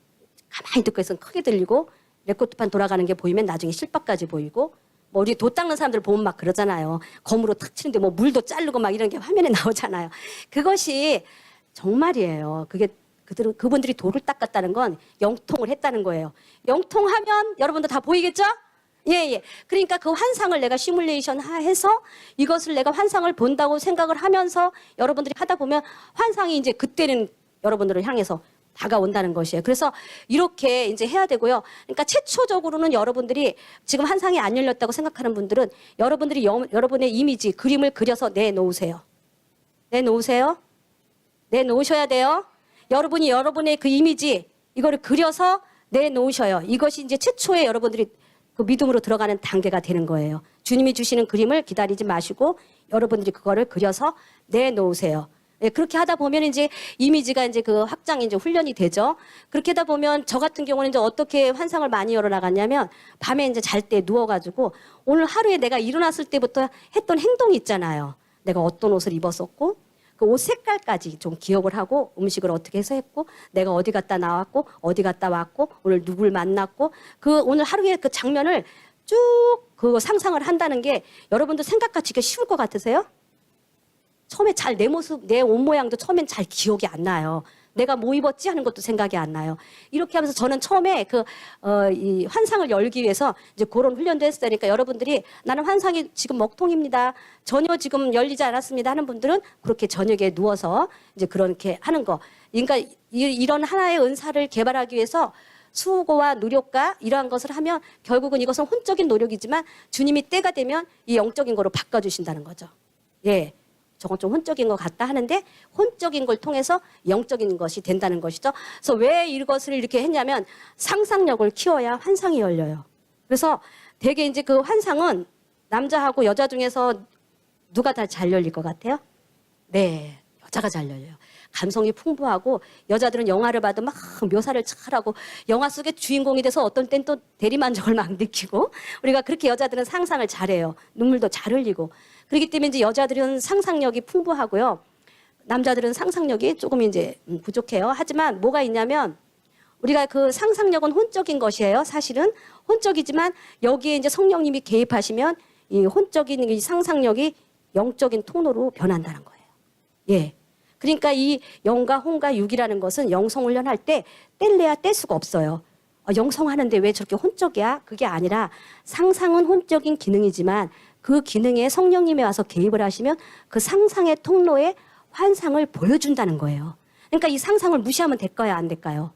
가만히 듣고 있으면 크게 들리고 레코드판 돌아가는 게 보이면 나중에 실밥까지 보이고 뭐 우리 도 닦는 사람들 보면 막 그러잖아요. 검으로 탁 치는데 뭐 물도 자르고 막 이런 게 화면에 나오잖아요. 그것이 정말이에요. 그분들이 돌을 닦았다는 건 영통을 했다는 거예요. 영통하면 여러분들 다 보이겠죠? 예. 그러니까 그 환상을 내가 시뮬레이션 해서 이것을 내가 환상을 본다고 생각을 하면서 여러분들이 하다 보면 환상이 이제 그때는 여러분들을 향해서 다가온다는 것이에요. 그래서 이렇게 이제 해야 되고요. 그러니까 최초적으로는 여러분들이 지금 환상이 안 열렸다고 생각하는 분들은 여러분들이 여러분의 이미지, 그림을 그려서 내놓으세요. 내놓으셔야 돼요. 여러분이 여러분의 그 이미지, 이거를 그려서 내놓으셔요. 이것이 이제 최초의 여러분들이 그 믿음으로 들어가는 단계가 되는 거예요. 주님이 주시는 그림을 기다리지 마시고 여러분들이 그거를 그려서 내놓으세요. 예, 그렇게 하다 보면 이제 이미지가 이제 그 확장이 이제 훈련이 되죠. 그렇게 하다 보면 저 같은 경우는 이제 어떻게 환상을 많이 열어나갔냐면 밤에 이제 잘 때 누워가지고 오늘 하루에 내가 일어났을 때부터 했던 행동이 있잖아요. 내가 어떤 옷을 입었었고 그 옷 색깔까지 좀 기억을 하고 음식을 어떻게 해서 했고 내가 어디 갔다 나왔고 어디 갔다 왔고 오늘 누굴 만났고 그 오늘 하루의 그 장면을 쭉 그 상상을 한다는 게 여러분들 생각같이 이게 쉬울 것 같으세요? 처음에 잘 내 모습, 내 옷 모양도 처음엔 잘 기억이 안 나요. 내가 뭐 입었지 하는 것도 생각이 안 나요. 이렇게 하면서 저는 처음에 이 환상을 열기 위해서 이제 그런 훈련도 했으니까 여러분들이 나는 환상이 지금 먹통입니다. 전혀 지금 열리지 않았습니다 하는 분들은 그렇게 저녁에 누워서 이제 그렇게 하는 거. 그러니까 이런 하나의 은사를 개발하기 위해서 수고와 노력과 이러한 것을 하면 결국은 이것은 혼적인 노력이지만 주님이 때가 되면 이 영적인 거로 바꿔주신다는 거죠. 예. 저건 좀 혼적인 것 같다 하는데 혼적인 걸 통해서 영적인 것이 된다는 것이죠. 그래서 왜 이것을 이렇게 했냐면 상상력을 키워야 환상이 열려요. 그래서 되게 이제 그 환상은 남자하고 여자 중에서 누가 더 잘 열릴 것 같아요? 네, 여자가 잘 열려요. 감성이 풍부하고 여자들은 영화를 봐도 막 묘사를 잘하고 영화 속의 주인공이 돼서 어떤 땐 또 대리만족을 막 느끼고 우리가 그렇게 여자들은 상상을 잘해요. 눈물도 잘 흘리고 그렇기 때문에 이제 여자들은 상상력이 풍부하고요. 남자들은 상상력이 조금 이제 부족해요. 하지만 뭐가 있냐면 우리가 그 상상력은 혼적인 것이에요. 사실은 혼적이지만 여기에 이제 성령님이 개입하시면 이 혼적인 이 상상력이 영적인 통로로 변한다는 거예요. 예. 그러니까 이 영과 혼과 육이라는 것은 영성 훈련할 때 뗄래야 뗄 수가 없어요. 영성하는데 왜 저렇게 혼적이야? 그게 아니라 상상은 혼적인 기능이지만 그 기능에 성령님이 와서 개입을 하시면 그 상상의 통로에 환상을 보여준다는 거예요. 그러니까 이 상상을 무시하면 될까요? 안 될까요?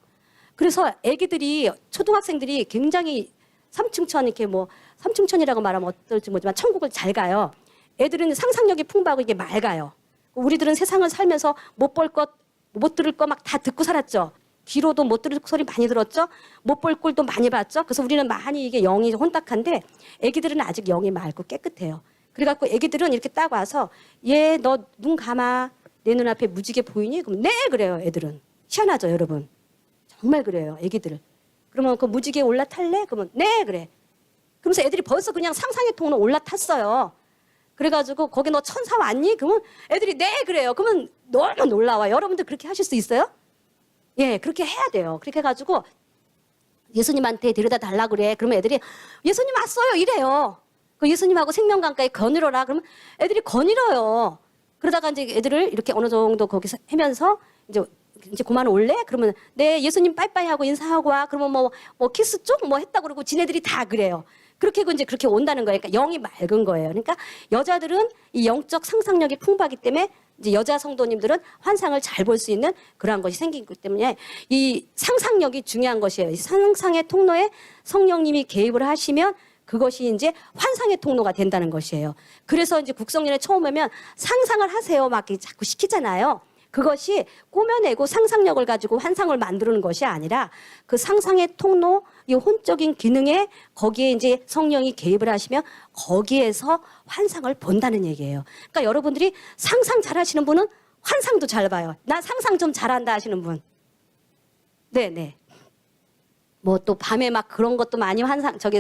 그래서 애기들이 초등학생들이 굉장히 삼층천 이렇게 뭐 삼층천이라고 말하면 어떨지 모르지만 천국을 잘 가요. 애들은 상상력이 풍부하고 이게 맑아요. 우리들은 세상을 살면서 못 볼 것, 못 들을 것 막 다 듣고 살았죠. 귀로도 못 들을 소리 많이 들었죠. 못 볼 꼴도 많이 봤죠. 그래서 우리는 많이 이게 영이 혼탁한데 애기들은 아직 영이 맑고 깨끗해요. 그래갖고 애기들은 이렇게 딱 와서 얘 너 눈 감아. 내 눈앞에 무지개 보이니? 그럼 네 그래요. 애들은. 희한하죠 여러분. 정말 그래요 애기들. 그러면 그 무지개에 올라탈래? 그러면 네 그래. 그러면서 애들이 벌써 그냥 상상의 통로 올라탔어요. 그래가지고 거기 너 천사 왔니? 그러면 애들이 네 그래요. 그러면 너무 놀라워요. 여러분들 그렇게 하실 수 있어요? 예, 그렇게 해야 돼요. 그렇게 해가지고 예수님한테 데려다 달라 그래. 그러면 애들이 예수님 왔어요 이래요. 그 예수님하고 생명강가에 거닐어라. 그러면 애들이 거닐어요. 그러다가 이제 애들을 이렇게 어느 정도 거기서 하면서 이제 그만 올래? 그러면 네 예수님 빠이빠이 하고 인사하고 와. 그러면 뭐 키스 쪽 뭐 했다 그러고 지네들이 다 그래요. 그렇게 하고 이제 그렇게 온다는 거예요. 그러니까 영이 맑은 거예요. 그러니까 여자들은 이 영적 상상력이 풍부하기 때문에 이제 여자 성도님들은 환상을 잘 볼 수 있는 그러한 것이 생기기 때문에 이 상상력이 중요한 것이에요. 이 상상의 통로에 성령님이 개입을 하시면 그것이 이제 환상의 통로가 된다는 것이에요. 그래서 이제 국성년에 처음 오면 상상을 하세요. 막 자꾸 시키잖아요. 그것이 꾸며내고 상상력을 가지고 환상을 만드는 것이 아니라 그 상상의 통로, 이 혼적인 기능에 거기에 이제 성령이 개입을 하시면 거기에서 환상을 본다는 얘기예요. 그러니까 여러분들이 상상 잘 하시는 분은 환상도 잘 봐요. 나 상상 좀 잘한다 하시는 분. 네네. 뭐 또 밤에 막 그런 것도 많이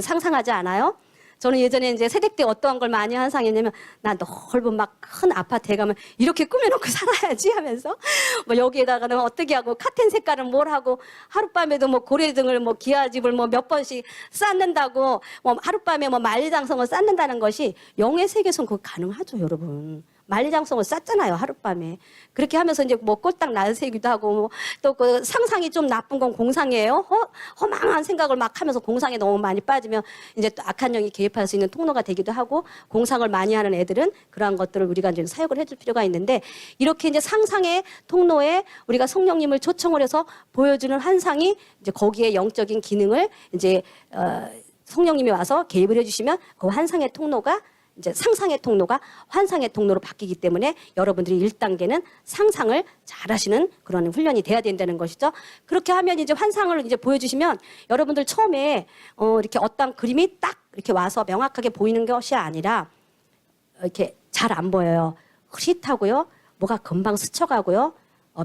상상하지 않아요? 저는 예전에 이제 세댁 때 어떠한 걸 많이 환상했냐면 나 넓은 막 큰 아파트에 가면 이렇게 꾸며놓고 살아야지 하면서 뭐 여기에다가는 어떻게 하고 카텐 색깔은 뭘 하고 하룻밤에도 뭐 고래등을 뭐 기와집을 뭐 몇 번씩 쌓는다고 뭐 하룻밤에 뭐 만리장성을 쌓는다는 것이 영의 세계에서는 그거 가능하죠, 여러분. 만리장성을 쌓잖아요, 하룻밤에. 그렇게 하면서 이제 뭐 꼴딱 날새기도 하고 뭐 또 그 상상이 좀 나쁜 건 공상이에요. 허망한 생각을 막 하면서 공상에 너무 많이 빠지면 이제 또 악한 영이 개입할 수 있는 통로가 되기도 하고 공상을 많이 하는 애들은 그러한 것들을 우리가 이제 사역을 해줄 필요가 있는데 이렇게 이제 상상의 통로에 우리가 성령님을 초청을 해서 보여주는 환상이 이제 거기에 영적인 기능을 이제 성령님이 와서 개입을 해주시면 그 환상의 통로가 이제 상상의 통로가 환상의 통로로 바뀌기 때문에 여러분들이 1단계는 상상을 잘 하시는 그런 훈련이 돼야 된다는 것이죠. 그렇게 하면 이제 환상을 이제 보여주시면 여러분들 처음에 이렇게 어떤 그림이 딱 이렇게 와서 명확하게 보이는 것이 아니라 이렇게 잘 안 보여요. 흐릿하고요. 뭐가 금방 스쳐가고요.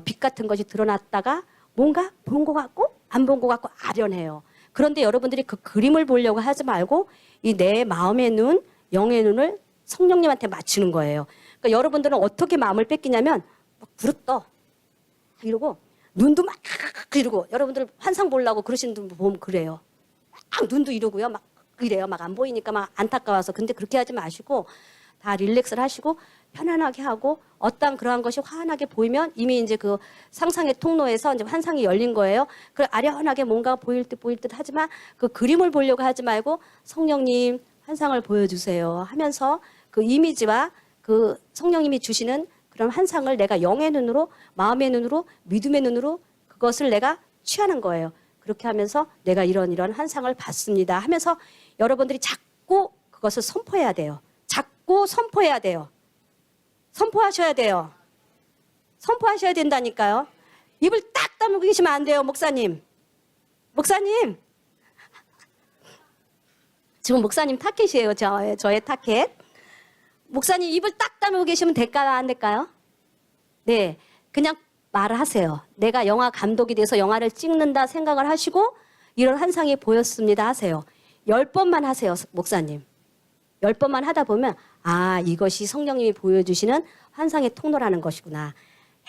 빛 같은 것이 드러났다가 뭔가 본 것 같고 안 본 것 같고 아련해요. 그런데 여러분들이 그 그림을 보려고 하지 말고 이 내 마음의 눈, 영의 눈을 성령님한테 맞추는 거예요. 그러니까 여러분들은 어떻게 마음을 뺏기냐면 막 부릅떠 이러고 눈도 막 이러고 여러분들 환상 보려고 그러시는 분 보면 그래요. 막 눈도 이러고요. 막 이래요. 막 안 보이니까 막 안타까워서. 근데 그렇게 하지 마시고 다 릴렉스를 하시고 편안하게 하고 어떤 그러한 것이 환하게 보이면 이미 이제 그 상상의 통로에서 이제 환상이 열린 거예요. 그 아련하게 뭔가 보일 듯 하지만 그 그림을 보려고 하지 말고 성령님 환상을 보여주세요 하면서 그 이미지와 그 성령님이 주시는 그런 환상을 내가 영의 눈으로, 마음의 눈으로, 믿음의 눈으로 그것을 내가 취하는 거예요. 그렇게 하면서 내가 이런 환상을 봤습니다 하면서 여러분들이 자꾸 그것을 선포해야 돼요. 자꾸 선포해야 돼요. 선포하셔야 돼요. 선포하셔야 된다니까요. 입을 딱 다물고 계시면 안 돼요, 목사님. 목사님. 지금 목사님 타켓이에요. 저의 타켓. 목사님 입을 딱 다물고 계시면 될까요? 안 될까요? 네. 그냥 말을 하세요. 내가 영화 감독이 돼서 영화를 찍는다 생각을 하시고 이런 환상이 보였습니다 하세요. 10번만 하세요, 목사님. 10번만 하다 보면 아, 이것이 성령님이 보여주시는 환상의 통로라는 것이구나.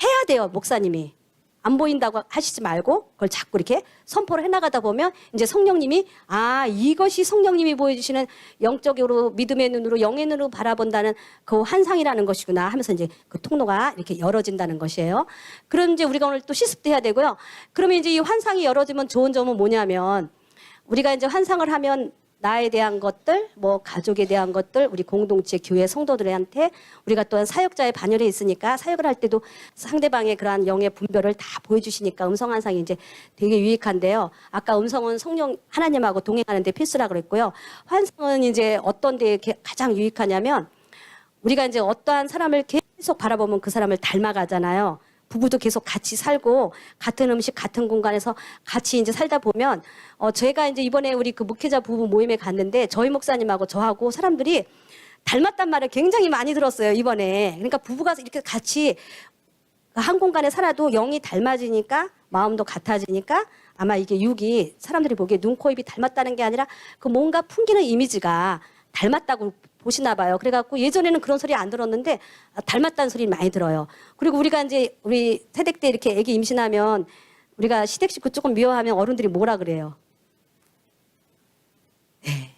해야 돼요, 목사님이. 안 보인다고 하시지 말고 그걸 자꾸 이렇게 선포를 해나가다 보면 이제 성령님이 아, 이것이 성령님이 보여주시는 영적으로 믿음의 눈으로 영의 눈으로 바라본다는 그 환상이라는 것이구나 하면서 이제 그 통로가 이렇게 열어진다는 것이에요. 그럼 이제 우리가 오늘 또 실습도 해야 되고요. 그러면 이제 이 환상이 열어지면 좋은 점은 뭐냐면 우리가 이제 환상을 하면 나에 대한 것들, 뭐 가족에 대한 것들, 우리 공동체, 교회 성도들한테 우리가 또한 사역자의 반열에 있으니까 사역을 할 때도 상대방의 그러한 영의 분별을 다 보여주시니까 음성 환상이 이제 되게 유익한데요. 아까 음성은 성령 하나님하고 동행하는데 필수라 그랬고요. 환상은 이제 어떤 데 가장 유익하냐면 우리가 이제 어떠한 사람을 계속 바라보면 그 사람을 닮아가잖아요. 부부도 계속 같이 살고 같은 음식 같은 공간에서 같이 이제 살다 보면 제가 이제 이번에 우리 그 목회자 부부 모임에 갔는데 저희 목사님하고 저하고 사람들이 닮았단 말을 굉장히 많이 들었어요, 이번에. 그러니까 부부가 이렇게 같이 한 공간에 살아도 영이 닮아지니까 마음도 같아지니까 아마 이게 육이 사람들이 보기에 눈, 코, 입이 닮았다는 게 아니라 그 뭔가 풍기는 이미지가 닮았다고 보시나 봐요. 그래갖고 예전에는 그런 소리 안 들었는데 닮았다는 소리 많이 들어요. 그리고 우리가 이제 우리 세댁 때 이렇게 애기 임신하면 우리가 시댁 식구 조금 미워하면 어른들이 뭐라 그래요? 네.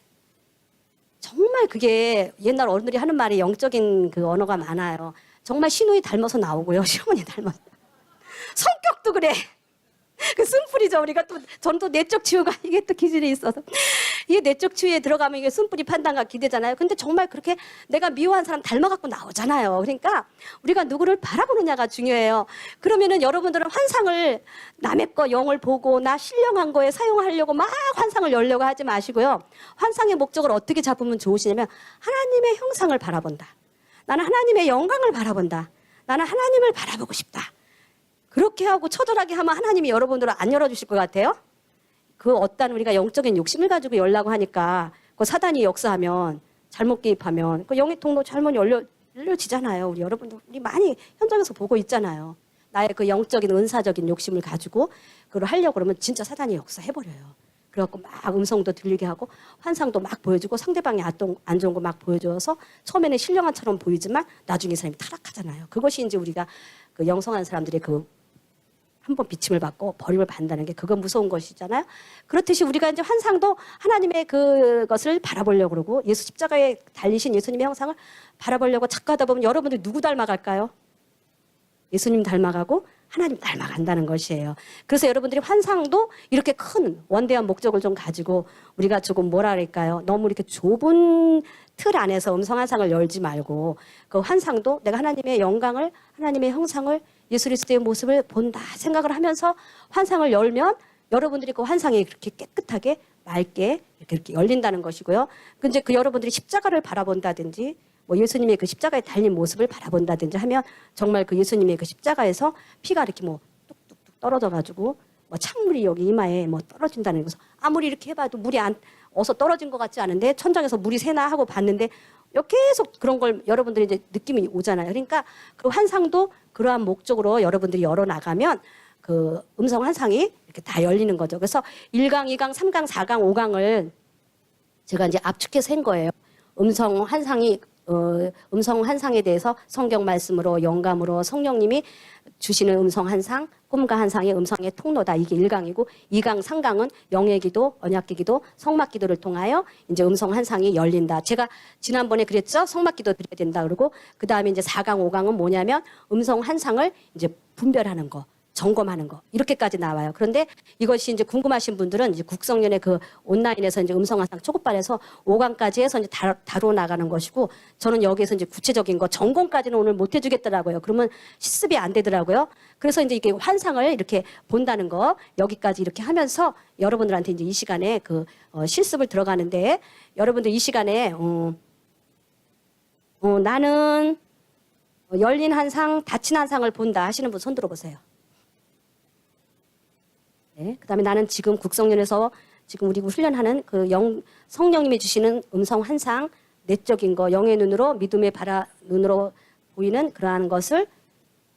정말 그게 옛날 어른들이 하는 말이 영적인 그 언어가 많아요. 정말 시누이 닮아서 나오고요. 시어머니 닮아서. 성격도 그래. 그 쓴뿌리죠. 우리가 또, 전 또 내적 치유가 이게 또 기질이 있어서. 이게 내적 치유에 들어가면 이게 쓴뿌리 판단과 기대잖아요. 근데 정말 그렇게 내가 미워한 사람 닮아갖고 나오잖아요. 그러니까 우리가 누구를 바라보느냐가 중요해요. 그러면은 여러분들은 환상을 남의 거 영을 보고 나 신령한 거에 사용하려고 막 환상을 열려고 하지 마시고요. 환상의 목적을 어떻게 잡으면 좋으시냐면 하나님의 형상을 바라본다. 나는 하나님의 영광을 바라본다. 나는 하나님을 바라보고 싶다. 그렇게 하고 처절하게 하면 하나님이 여러분들을 안 열어주실 것 같아요? 그 어떤 우리가 영적인 욕심을 가지고 열라고 하니까 그 사단이 역사하면 잘못 개입하면 그 영의 통로 잘못 열려지잖아요. 우리 여러분들 우리 많이 현장에서 보고 있잖아요. 나의 그 영적인 은사적인 욕심을 가지고 그걸 하려고 그러면 진짜 사단이 역사해버려요. 그래갖고 막 음성도 들리게 하고 환상도 막 보여주고 상대방이 안 좋은 거 막 보여줘서 처음에는 신령한처럼 보이지만 나중에 사람이 타락하잖아요. 그것이 이제 우리가 그 영성한 사람들의 그 한번 비침을 받고 버림을 받는다는 게 그건 무서운 것이잖아요. 그렇듯이 우리가 이제 환상도 하나님의 그것을 바라보려고 그러고 예수 십자가에 달리신 예수님의 형상을 바라보려고 자꾸 하다 보면 여러분들 누구 닮아갈까요? 예수님 닮아가고 하나님 닮아간다는 것이에요. 그래서 여러분들이 환상도 이렇게 큰 원대한 목적을 좀 가지고 우리가 조금 뭐라 그럴까요? 너무 이렇게 좁은 틀 안에서 음성 환상을 열지 말고 그 환상도 내가 하나님의 영광을 하나님의 형상을 예수 그리스도의 모습을 본다 생각을 하면서 환상을 열면 여러분들이 그 환상이 그렇게 깨끗하게 맑게 이렇게 열린다는 것이고요. 근데 그 여러분들이 십자가를 바라본다든지 뭐 예수님의 그 십자가에 달린 모습을 바라본다든지 하면 정말 그 예수님의 그 십자가에서 피가 이렇게 뭐 뚝뚝뚝 떨어져가지고 뭐 찬물이 여기 이마에 뭐 떨어진다는 것을 아무리 이렇게 해봐도 물이 안 어서 떨어진 것 같지 않은데 천장에서 물이 새나 하고 봤는데 계속 그런 걸 여러분들이 이제 느낌이 오잖아요. 그러니까 그 환상도 그러한 목적으로 여러분들이 열어나가면 그 음성 환상이 이렇게 다 열리는 거죠. 그래서 1강, 2강, 3강, 4강, 5강을 제가 이제 압축해서 한 거예요. 음성 환상에 대해서 성경 말씀으로 영감으로 성령님이 주시는 음성 환상, 꿈과 환상의 음성의 통로다. 이게 1강이고 2강, 3강은 영의 기도, 언약 기도, 성막 기도를 통하여 이제 음성 환상이 열린다. 제가 지난번에 그랬죠. 성막 기도 드려야 된다 그러고 그다음에 이제 4강, 5강은 뭐냐면 음성 환상을 이제 분별하는 거. 점검하는 거 이렇게까지 나와요. 그런데 이것이 이제 궁금하신 분들은 이제 국성연의 그 온라인에서 이제 음성환상 초급반에서 5강까지 해서 이제 다뤄 나가는 것이고 저는 여기에서 이제 구체적인 거 전공까지는 오늘 못 해주겠더라고요. 그러면 실습이 안 되더라고요. 그래서 이제 이게 환상을 이렇게 본다는 거 여기까지 이렇게 하면서 여러분들한테 이제 이 시간에 그 실습을 들어가는데 여러분들 이 시간에 나는 열린 환상, 닫힌 환상을 본다 하시는 분 손 들어보세요. 네, 그다음에 나는 지금 국성연에서 지금 우리 훈련하는 그 성령님이 주시는 음성 환상, 내적인 거, 영의 눈으로 믿음의 눈으로 보이는 그러한 것을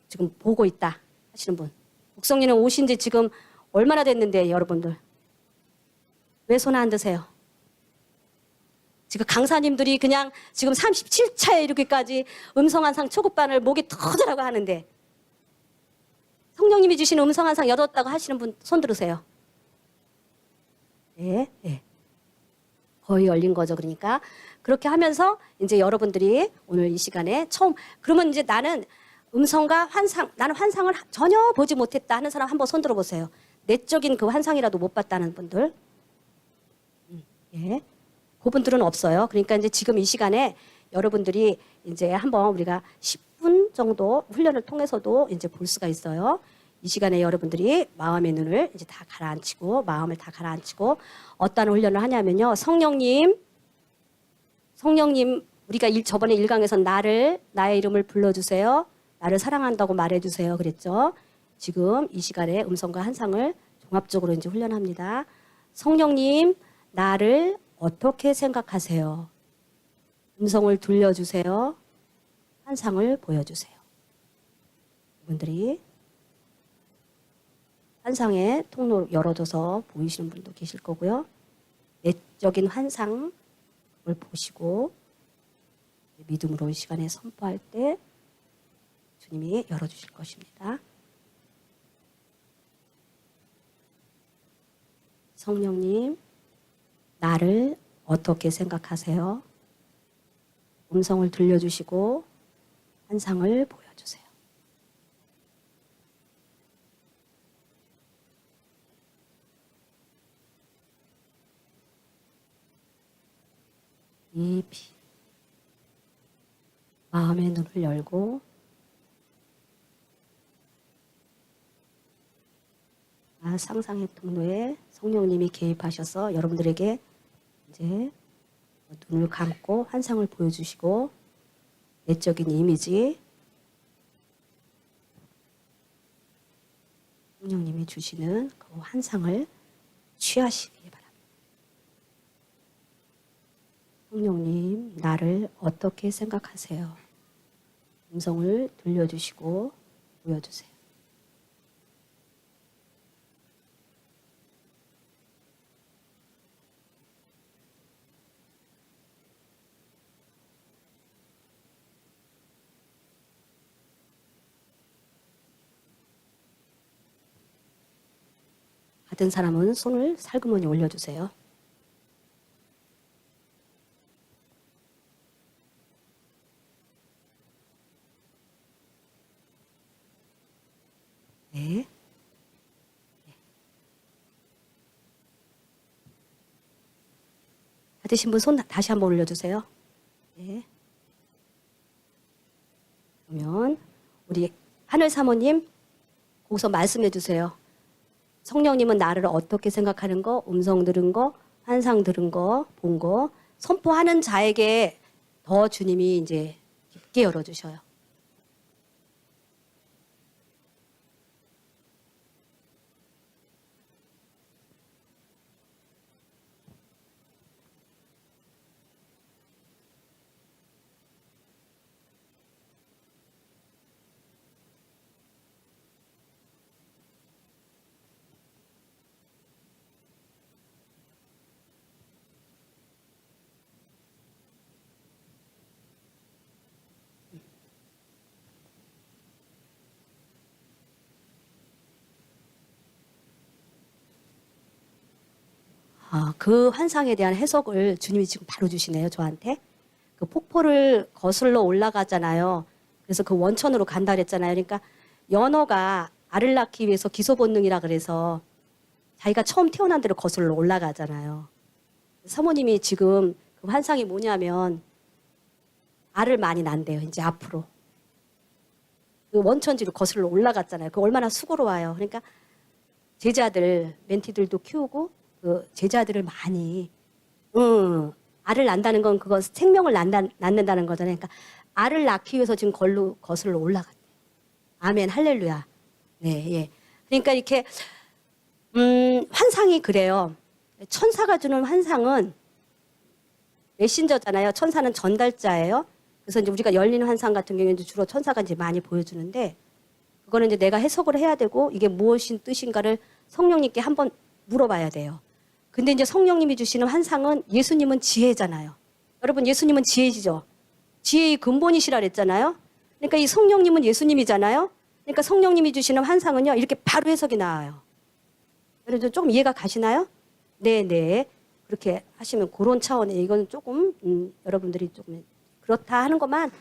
지금 보고 있다 하시는 분. 국성연에 오신 지 지금 얼마나 됐는데 여러분들 왜 손 안 드세요? 지금 강사님들이 그냥 지금 37차에 이렇게까지 음성 환상 초급반을 목이 터져라고 하는데 성령님이 주신 음성 환상 열었다고 하시는 분 손 들으세요. 네, 네. 거의 열린 거죠. 그러니까 그렇게 하면서 이제 여러분들이 오늘 이 시간에 처음 그러면 이제 나는 음성과 환상, 나는 환상을 전혀 보지 못했다 하는 사람 한번 손 들어보세요. 내적인 그 환상이라도 못 봤다는 분들. 예. 그분들은 없어요. 그러니까 이제 지금 이 시간에 여러분들이 이제 한번 우리가 10분 정도 훈련을 통해서도 이제 볼 수가 있어요. 이 시간에 여러분들이 마음의 눈을 이제 다 가라앉히고 마음을 다 가라앉히고 어떤 훈련을 하냐면요. 성령님 우리가 저번에 1강에서 나의 이름을 불러주세요. 나를 사랑한다고 말해주세요. 그랬죠. 지금 이 시간에 음성과 환상을 종합적으로 이제 훈련합니다. 성령님 나를 어떻게 생각하세요? 음성을 들려주세요. 환상을 보여주세요. 이분들이 환상의 통로 열어줘서 보이시는 분도 계실 거고요. 내적인 환상을 보시고 믿음으로 이 시간에 선포할 때 주님이 열어주실 것입니다. 성령님, 나를 어떻게 생각하세요? 음성을 들려주시고 환상을 보여주세요. 깊이 마음의 눈을 열고 상상의 통로에 성령님이 개입하셔서 여러분들에게 이제 눈을 감고 환상을 보여주시고 내적인 이미지 성령님이 주시는 그 환상을 취하시기 바랍니다. 성령님, 나를 어떻게 생각하세요? 음성을 들려주시고 보여주세요. 받은 사람은 손을 살그머니 올려주세요. 네. 받으신 분 손 다시 한번 올려주세요. 네. 그러면 우리 하늘 사모님 거기서 말씀해 주세요. 성령님은 나를 어떻게 생각하는 거, 음성 들은 거, 환상 들은 거, 본 거, 선포하는 자에게 더 주님이 이제 깊게 열어주셔요. 그 환상에 대한 해석을 주님이 지금 바로 주시네요, 저한테. 그 폭포를 거슬러 올라가잖아요. 그래서 그 원천으로 간다 그랬잖아요. 그러니까 연어가 알을 낳기 위해서 기소 본능이라 그래서 자기가 처음 태어난 대로 거슬러 올라가잖아요. 사모님이 지금 그 환상이 뭐냐면 알을 많이 낳는데요, 이제 앞으로. 그 원천지로 거슬러 올라갔잖아요. 그 얼마나 수고로워요. 그러니까 제자들, 멘티들도 키우고 그 제자들을 많이 알을 낳는다는 건 그거 생명을 낳는다는 거잖아요. 그러니까 알을 낳기 위해서 지금 거슬러 올라갔대요. 아멘, 할렐루야. 네, 예. 그러니까 이렇게 환상이 그래요. 천사가 주는 환상은 메신저잖아요. 천사는 전달자예요. 그래서 이제 우리가 열리는 환상 같은 경우에는 주로 천사가 이제 많이 보여주는데 그거는 이제 내가 해석을 해야 되고 이게 무엇인 뜻인가를 성령님께 한번 물어봐야 돼요. 근데 이제 성령님이 주시는 환상은 예수님은 지혜잖아요. 여러분 예수님은 지혜시죠? 지혜의 근본이시라 그랬잖아요. 그러니까 이 성령님은 예수님이잖아요. 그러니까 성령님이 주시는 환상은요. 이렇게 바로 해석이 나와요. 여러분 조금 이해가 가시나요? 네네. 그렇게 하시면 그런 차원에 이건 조금 여러분들이 조금 그렇다 하는 것만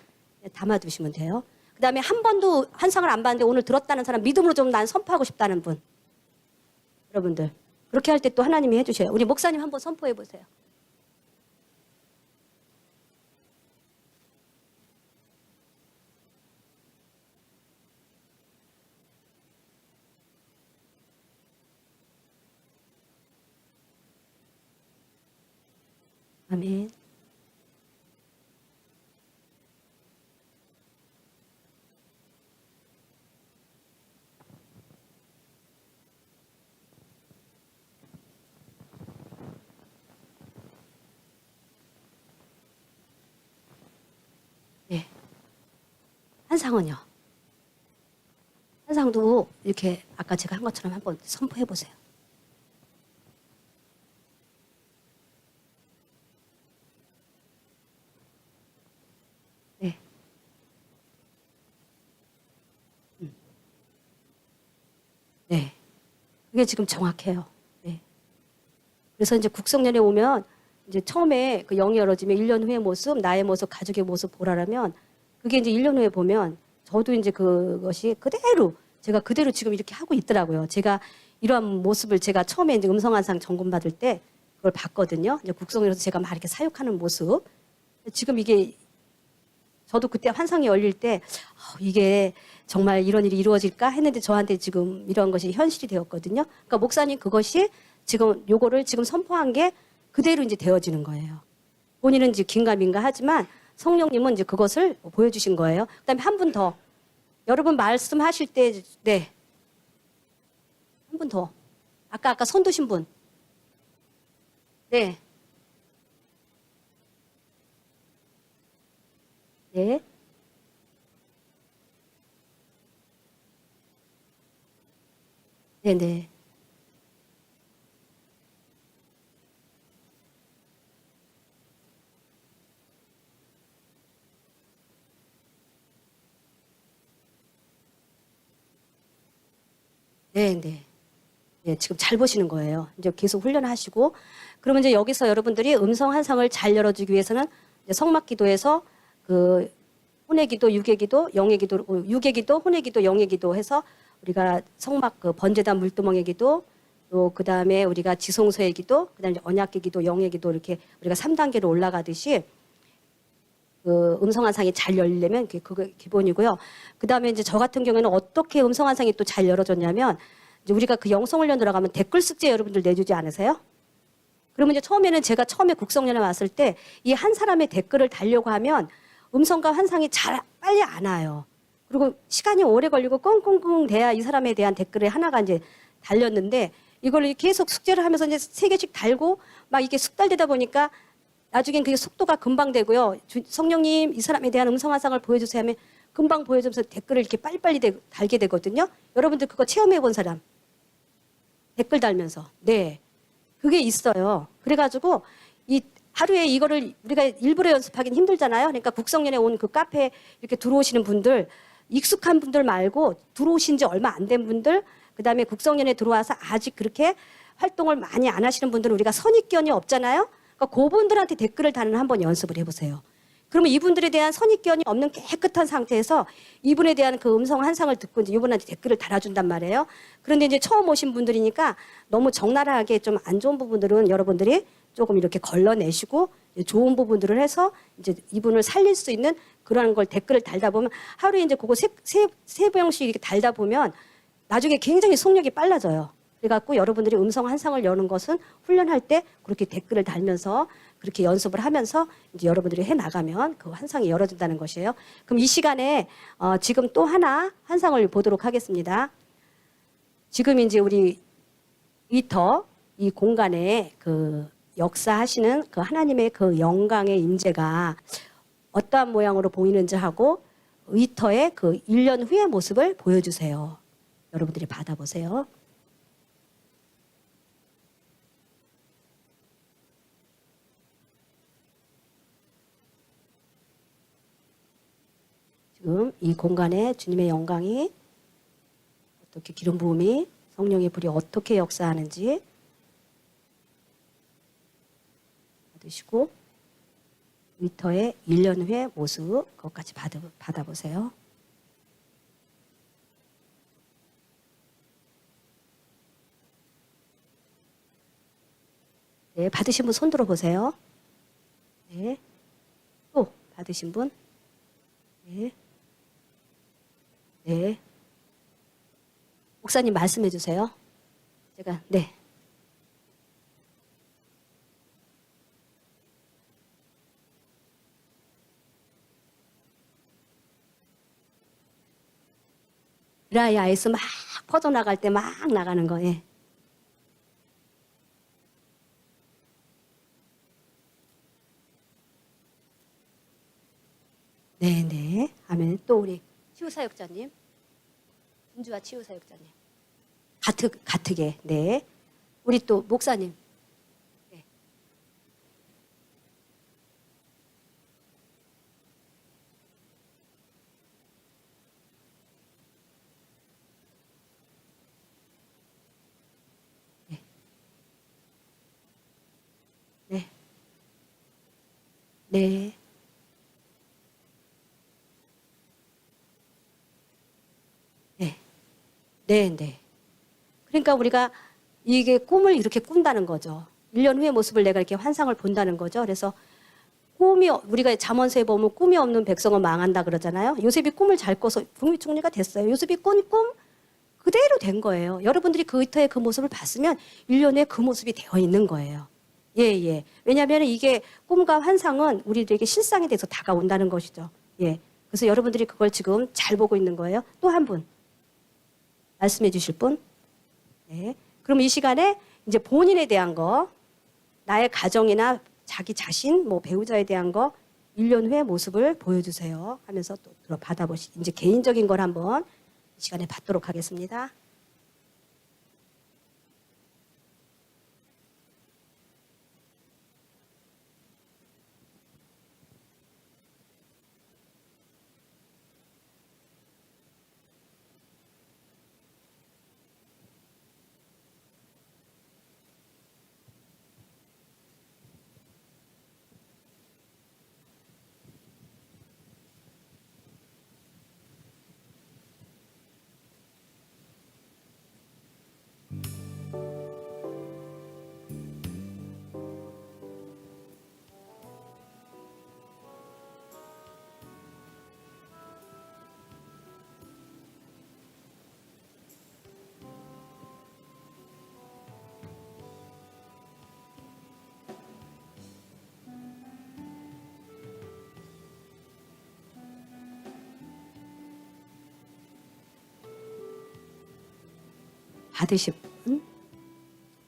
담아두시면 돼요. 그 다음에 한 번도 환상을 안 봤는데 오늘 들었다는 사람 믿음으로 좀 난 선포하고 싶다는 분. 여러분들. 그렇게 할 때 또 하나님이 해주셔요. 우리 목사님 한번 선포해 보세요. 아멘. 네. 환상은요. 환상도 이렇게 아까 제가 한 것처럼 한번 선포해 보세요. 네. 네. 그게 지금 정확해요. 네. 그래서 이제 국성년에 오면 이제 처음에 그 영이 열어지면 1년 후의 모습, 나의 모습, 가족의 모습 보라라면 그게 이제 1년 후에 보면 저도 이제 그것이 그대로 제가 그대로 지금 이렇게 하고 있더라고요. 제가 이러한 모습을 제가 처음에 이제 음성환상 점검 받을 때 그걸 봤거든요. 이제 국성에서 제가 막 이렇게 사육하는 모습. 지금 이게 저도 그때 환상이 열릴 때 이게 정말 이런 일이 이루어질까 했는데 저한테 지금 이런 것이 현실이 되었거든요. 그러니까 목사님 그것이 지금 요거를 지금 선포한 게 그대로 이제 되어지는 거예요. 본인은 이제 긴가민가 하지만 성령님은 이제 그것을 보여주신 거예요. 그다음에 한 분 더. 여러분 말씀하실 때, 네. 한 분 더. 아까 손 드신 분. 네. 네. 네네. 네네. 예, 지금 잘 보시는 거예요. 이제 계속 훈련하시고. 그러면 이제 여기서 여러분들이 음성 환상을 잘 열어주기 위해서는 이제 성막 기도에서 그 혼의 기도, 육의 기도, 영의 기도, 육의 기도, 혼의 기도, 영의 기도 해서 우리가 성막 그 번제단 물두멍의 기도, 또 그 다음에 우리가 지성소의 기도, 그 다음에 언약의 기도, 영의 기도 이렇게 우리가 3단계로 올라가듯이 그 음성 환상이 잘 열리려면 그게 기본이고요. 그 다음에 이제 저 같은 경우에는 어떻게 음성 환상이 또 잘 열어졌냐면 이제 우리가 그 영성훈련 들어가면 댓글 숙제 여러분들 내주지 않으세요? 그러면 이제 처음에는 제가 처음에 국성련에 왔을 때 이 한 사람의 댓글을 달려고 하면 음성과 환상이 잘 빨리 안 와요. 그리고 시간이 오래 걸리고 꽁꽁꽁 돼야 이 사람에 대한 댓글이 하나가 이제 달렸는데 이걸 계속 숙제를 하면서 이제 3개씩 달고 막 이게 숙달되다 보니까 나중엔 그게 속도가 금방 되고요. 성령님 이 사람에 대한 음성 환상을 보여주세요 하면 금방 보여주면서 댓글을 이렇게 빨리빨리 달게 되거든요. 여러분들 그거 체험해 본 사람 댓글 달면서 네 그게 있어요. 그래가지고 이 하루에 이거를 우리가 일부러 연습하기는 힘들잖아요. 그러니까 국성연에 온 그 카페에 이렇게 들어오시는 분들 익숙한 분들 말고 들어오신 지 얼마 안 된 분들 그다음에 국성연에 들어와서 아직 그렇게 활동을 많이 안 하시는 분들은 우리가 선입견이 없잖아요. 그러니까 그분들한테 댓글을 다는 한번 연습을 해보세요. 그러면 이분들에 대한 선입견이 없는 깨끗한 상태에서 이분에 대한 그 음성 환상을 듣고 이제 이분한테 댓글을 달아준단 말이에요. 그런데 이제 처음 오신 분들이니까 너무 적나라하게 좀 안 좋은 부분들은 여러분들이 조금 이렇게 걸러내시고 좋은 부분들을 해서 이제 이분을 살릴 수 있는 그런 걸 댓글을 달다 보면 하루에 이제 그거 세 병씩 이렇게 달다 보면 나중에 굉장히 속력이 빨라져요. 그래갖고 여러분들이 음성 환상을 여는 것은 훈련할 때 그렇게 댓글을 달면서 그렇게 연습을 하면서 이제 여러분들이 해 나가면 그 환상이 열어진다는 것이에요. 그럼 이 시간에 지금 또 하나 환상을 보도록 하겠습니다. 지금 이제 우리 위터 이 공간에 그 역사하시는 그 하나님의 그 영광의 임재가 어떠한 모양으로 보이는지 하고 위터의 그 1년 후의 모습을 보여주세요. 여러분들이 받아보세요. 지금 이 공간에 주님의 영광이 어떻게 기름 부음이 성령의 불이 어떻게 역사하는지 받으시고 위터의 1년 후의 모습 그것까지 받아보세요. 네, 받으신 분 손 들어보세요. 네, 또 받으신 분. 네, 네. 목사님 말씀해 주세요. 제가 네. 드라이 아이스 막 퍼져나갈 때 막 나가는 거. 예. 네네. 아멘. 또 우리 치유사역자님. 진주와 치유사역자님. 가트게. 네. 우리 또 목사님. 네. 네. 네. 네. 네, 네. 그러니까 우리가 이게 꿈을 이렇게 꾼다는 거죠. 1년 후의 모습을 내가 이렇게 환상을 본다는 거죠. 그래서 꿈이 우리가 잠언서에 보면 꿈이 없는 백성은 망한다 그러잖아요. 요셉이 꿈을 잘 꿔서 북미총리가 됐어요. 요셉이 꾼 꿈 그대로 된 거예요. 여러분들이 그 의터의 그 모습을 봤으면 1년 후에 그 모습이 되어 있는 거예요. 예, 예. 왜냐하면 이게 꿈과 환상은 우리들에게 실상에 대해서 다가온다는 것이죠. 예. 그래서 여러분들이 그걸 지금 잘 보고 있는 거예요. 또 한 분. 말씀해 주실 분. 네. 그럼 이 시간에 이제 본인에 대한 거, 나의 가정이나 자기 자신, 뭐 배우자에 대한 거 1년 후의 모습을 보여주세요 하면서 또 받아보시. 이제 개인적인 걸 한번 이 시간에 받도록 하겠습니다.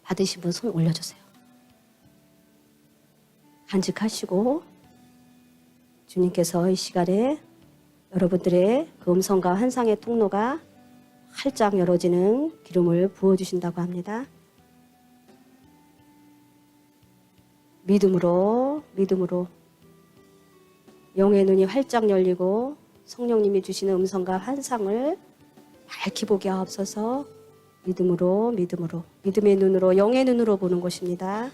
받으신 분 손 올려주세요. 간직하시고 주님께서 이 시간에 여러분들의 그 음성과 환상의 통로가 활짝 열어지는 기름을 부어주신다고 합니다. 믿음으로 영의 눈이 활짝 열리고 성령님이 주시는 음성과 환상을 밝히 보게 하옵소서. 믿음의 눈으로 영의 눈으로 보는 것입니다.